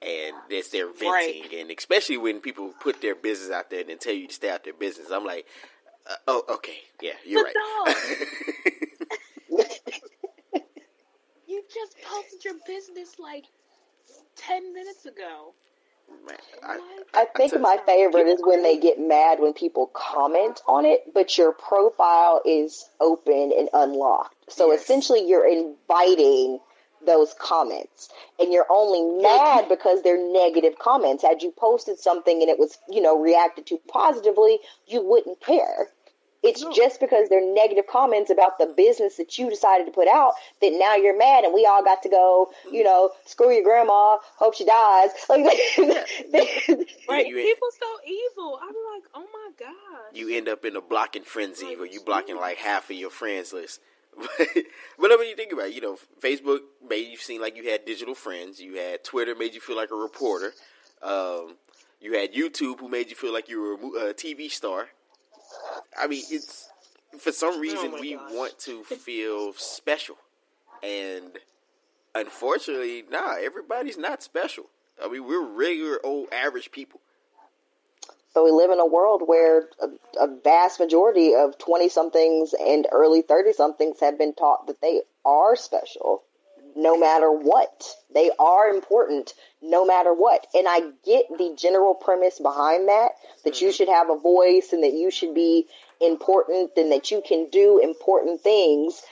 And they're venting. Right. And especially when people put their business out there and then tell you to stay out their business. I'm like, oh, okay. Yeah, you're right. You just posted your business like 10 minutes ago. Man, I think my favorite is when they get mad when people comment on it, but your profile is open and unlocked. So essentially you're inviting those comments, and you're only mad because they're negative comments. Had you posted something and it was, reacted to positively, you wouldn't care. It's just because they're negative comments about the business that you decided to put out that now you're mad, and we all got to go, screw your grandma, hope she dies. Like, right? People so evil. I'm like, oh my god. You end up in a blocking frenzy, or you blocking like half of your friends list. But when you think about it, Facebook made you seem like you had digital friends. You had Twitter, made you feel like a reporter. You had YouTube, who made you feel like you were a TV star. I mean, it's for some reason we want to feel special, and unfortunately, everybody's not special. I mean, we're regular old average people. So we live in a world where a vast majority of 20-somethings and early 30-somethings have been taught that they are special, no matter what. They are important, no matter what. And I get the general premise behind that you should have a voice and that you should be important and that you can do important things.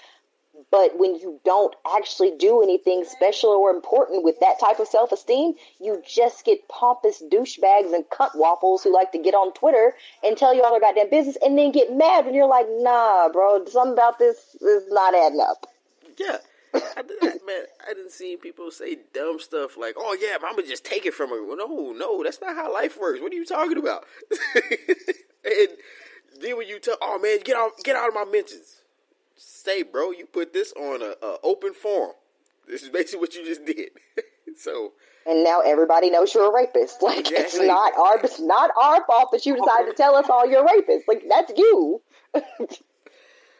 But when you don't actually do anything special or important with that type of self-esteem, you just get pompous douchebags and cunt waffles who like to get on Twitter and tell you all their goddamn business and then get mad when you're like, nah, bro, something about this is not adding up. Yeah. I didn't see people say dumb stuff like, oh, yeah, I'm going to just take it from her. Well, no, that's not how life works. What are you talking about? And then when you tell, oh, man, get out of my mentions. Say, bro, you put this on a open forum. This is basically what you just did. So, and now everybody knows you're a rapist. Like, exactly. It's not our fault that you decided to tell us all you're a rapist. Like, that's you.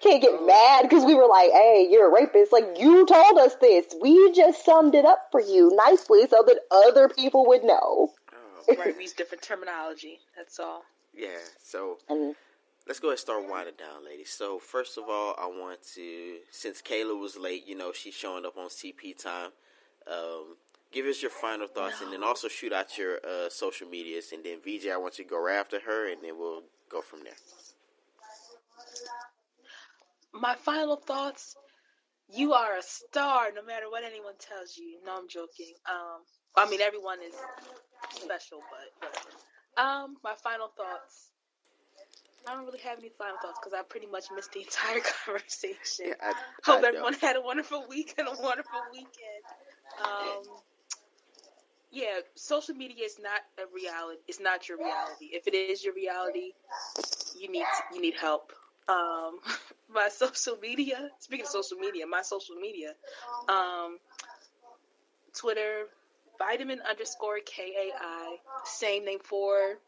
Can't get mad because we were like, hey, you're a rapist. Like, you told us this. We just summed it up for you nicely so that other people would know. Right, we use different terminology. That's all. Yeah, so let's go ahead and start winding down, ladies. So, first of all, I want to, since Kailah was late, she's showing up on CP time, give us your final thoughts and then also shoot out your social medias. And then, VJ, I want you to go right after her, and then we'll go from there. My final thoughts, you are a star no matter what anyone tells you. No, I'm joking. I mean, everyone is special, but whatever. My final thoughts, I don't really have any final thoughts because I pretty much missed the entire conversation. Yeah, Hope everyone had a wonderful week and a wonderful weekend. Yeah, social media is not a reality. It's not your reality. If it is your reality, you need help. My social media, speaking of social media, Twitter, vitamin_KAI, same name for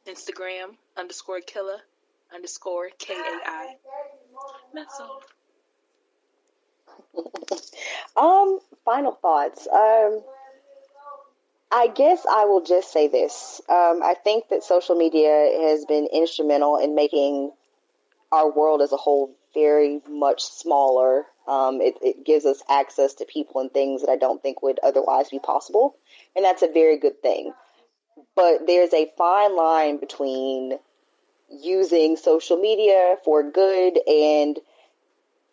Instagram, _Killer_KAI. That's all. Final thoughts. I guess I will just say this. I think that social media has been instrumental in making our world as a whole very much smaller. It gives us access to people and things that I don't think would otherwise be possible. And that's a very good thing. But there's a fine line between using social media for good and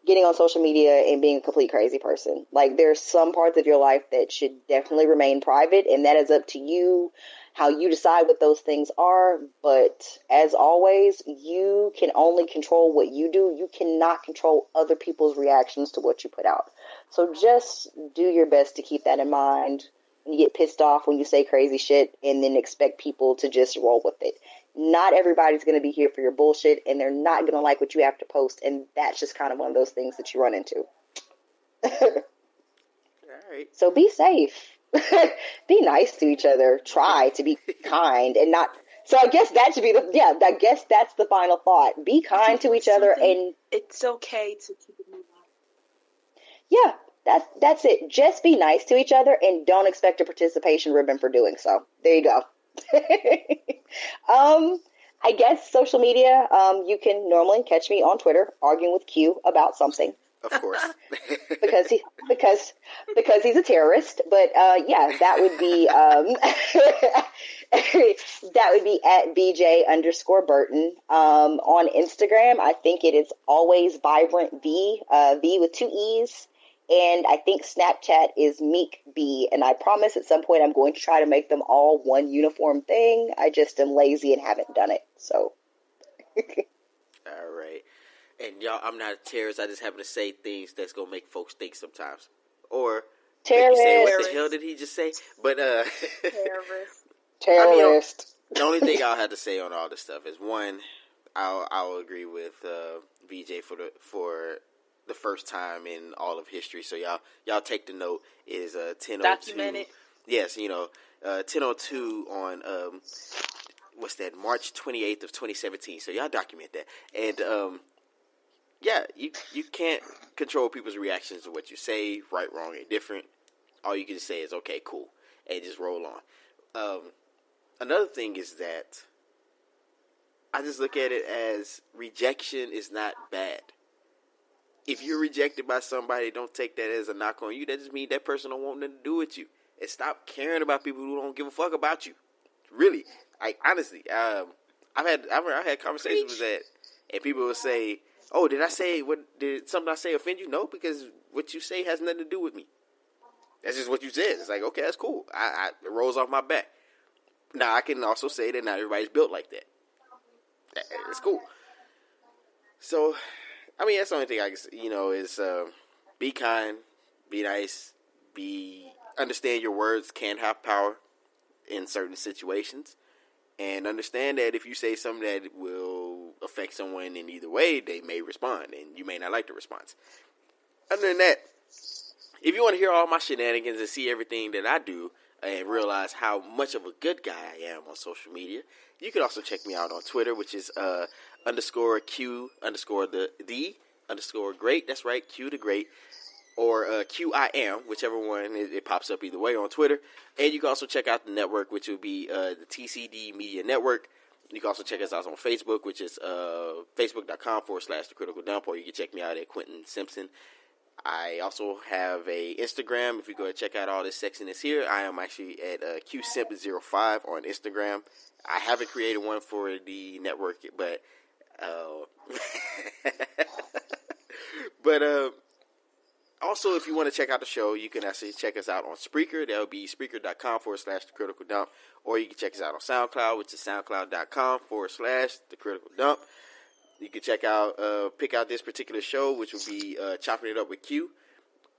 getting on social media and being a complete crazy person. Like, there's some parts of your life that should definitely remain private, and that is up to you, how you decide what those things are. But as always, you can only control what you do. You cannot control other people's reactions to what you put out. So just do your best to keep that in mind. You get pissed off when you say crazy shit and then expect people to just roll with it. Not everybody's going to be here for your bullshit, and they're not going to like what you have to post, and that's just kind of one of those things that you run into. All right. So be safe. Be nice to each other. Try to be kind and not. So I guess that should be I guess that's the final thought. Be kind to each other, and it's okay to keep it moving. Yeah, that's it. Just be nice to each other and don't expect a participation ribbon for doing so. There you go. I guess social media, you can normally catch me on Twitter arguing with Q about something. Of course. because he's a terrorist. But that would be that would be at BJ_Burton. On Instagram, I think it is always Vibrant V, V with 2 E's. and I think Snapchat is Meek B. And I promise at some point I'm going to try to make them all one uniform thing. I just am lazy and haven't done it. So. All right. And y'all, I'm not a terrorist. I just happen to say things that's going to make folks think sometimes. Or terrorist. Say, what the hell did he just say? But, Terrorist. The only thing I'll have to say on all this stuff is, one, I'll agree with VJ for the first time in all of history. So y'all take the note. Is 10:02. Documented. Yes, 10:02 on what's that? March 28th of 2017. So y'all document that. And yeah, you can't control people's reactions to what you say, right, wrong, and different. All you can say is okay, cool, and just roll on. Another thing is that I just look at it as rejection is not bad. If you're rejected by somebody, don't take that as a knock on you. That just means that person don't want nothing to do with you. And stop caring about people who don't give a fuck about you. Really, honestly, I've had conversations with that, and people will say, "Oh, did something I say offend you?" No, because what you say has nothing to do with me. That's just what you said. It's like, okay, that's cool. It rolls off my back. Now, I can also say that not everybody's built like that. It's cool. So, I mean, that's the only thing I can say, is be kind, be nice, understand your words can have power in certain situations, and understand that if you say something that will affect someone in either way, they may respond, and you may not like the response. Other than that, if you want to hear all my shenanigans and see everything that I do and realize how much of a good guy I am on social media, you can also check me out on Twitter, which is _Q_the_great. That's right, Q the Great. Or QIUwQ, whichever one, it pops up either way on Twitter. And you can also check out the network, which will be the TCD Media Network. You can also check us out on Facebook, which is facebook.com/thecriticaldump, or you can check me out at Quentin Simpson. I also have a Instagram. If you go and check out all this sexiness here, I am actually at QSimp05 on Instagram. I haven't created one for the network, but also, if you want to check out the show, you can actually check us out on Spreaker. That would be Spreaker.com/thecriticaldump, or you can check us out on SoundCloud, which is SoundCloud.com/thecriticaldump. You can pick out this particular show, which will be Chopping It Up with Q,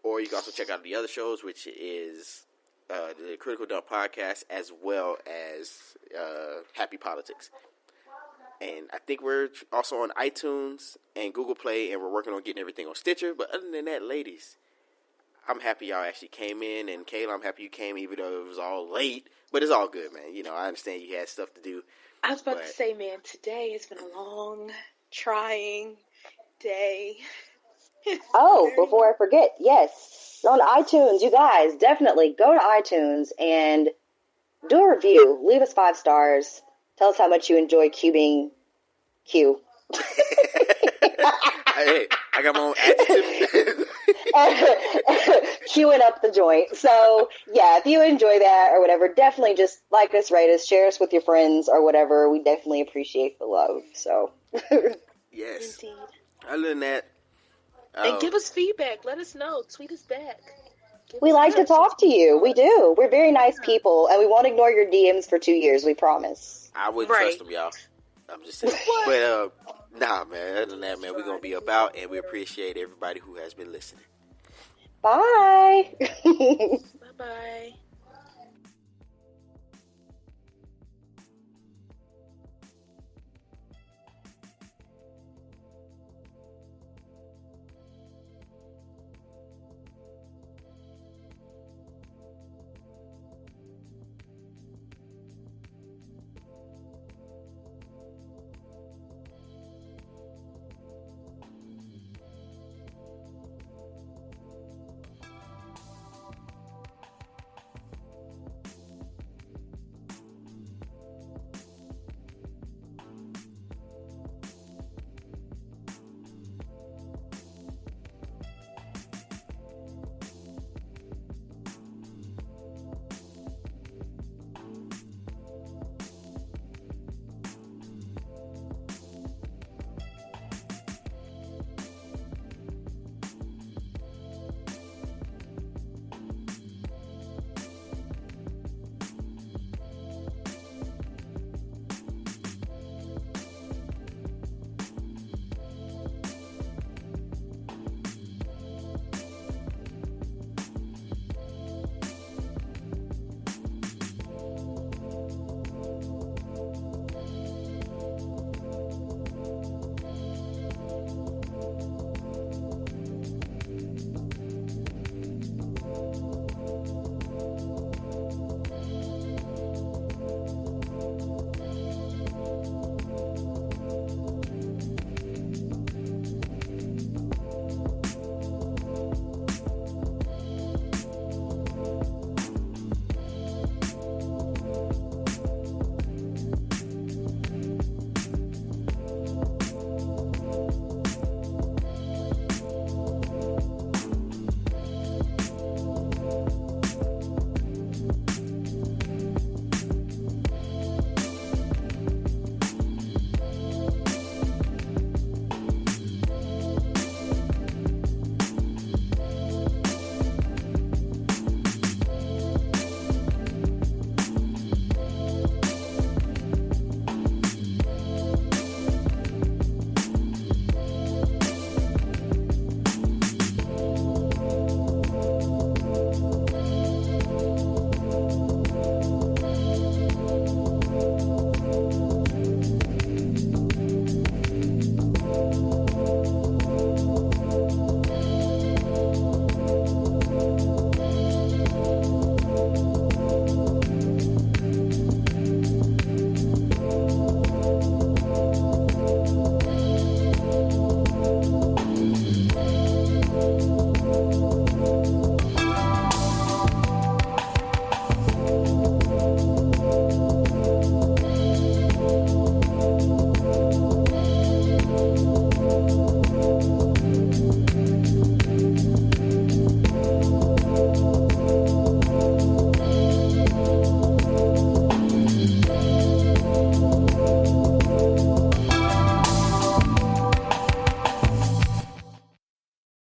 or you can also check out the other shows, which is the Critical Dump Podcast, as well as Happy Politics. And I think we're also on iTunes and Google Play, and we're working on getting everything on Stitcher. But other than that, ladies, I'm happy y'all actually came in, and Kailah, I'm happy you came, even though it was all late. But it's all good, man. I understand you had stuff to do. I was about to say, man, today has been a long, trying day. Oh, before I forget, yes, on iTunes, you guys, definitely go to iTunes and do a review. Leave us 5 stars. Tell us how much you enjoy cubing Q. Hey, I got my own adjective. Queuing up the joint. So, yeah, if you enjoy that or whatever, definitely just like us, rate us, share us with your friends or whatever. We definitely appreciate the love. So, yes. Indeed. Other than that, and give us feedback. Let us know. Tweet us back. We like to talk to you. We do. We're very nice people, and we won't ignore your DMs for 2 years. We promise. I wouldn't trust them, y'all. I'm just saying. But, nah, man. Other than that, man, we're going to be about, and we appreciate everybody who has been listening. Bye. Bye-bye.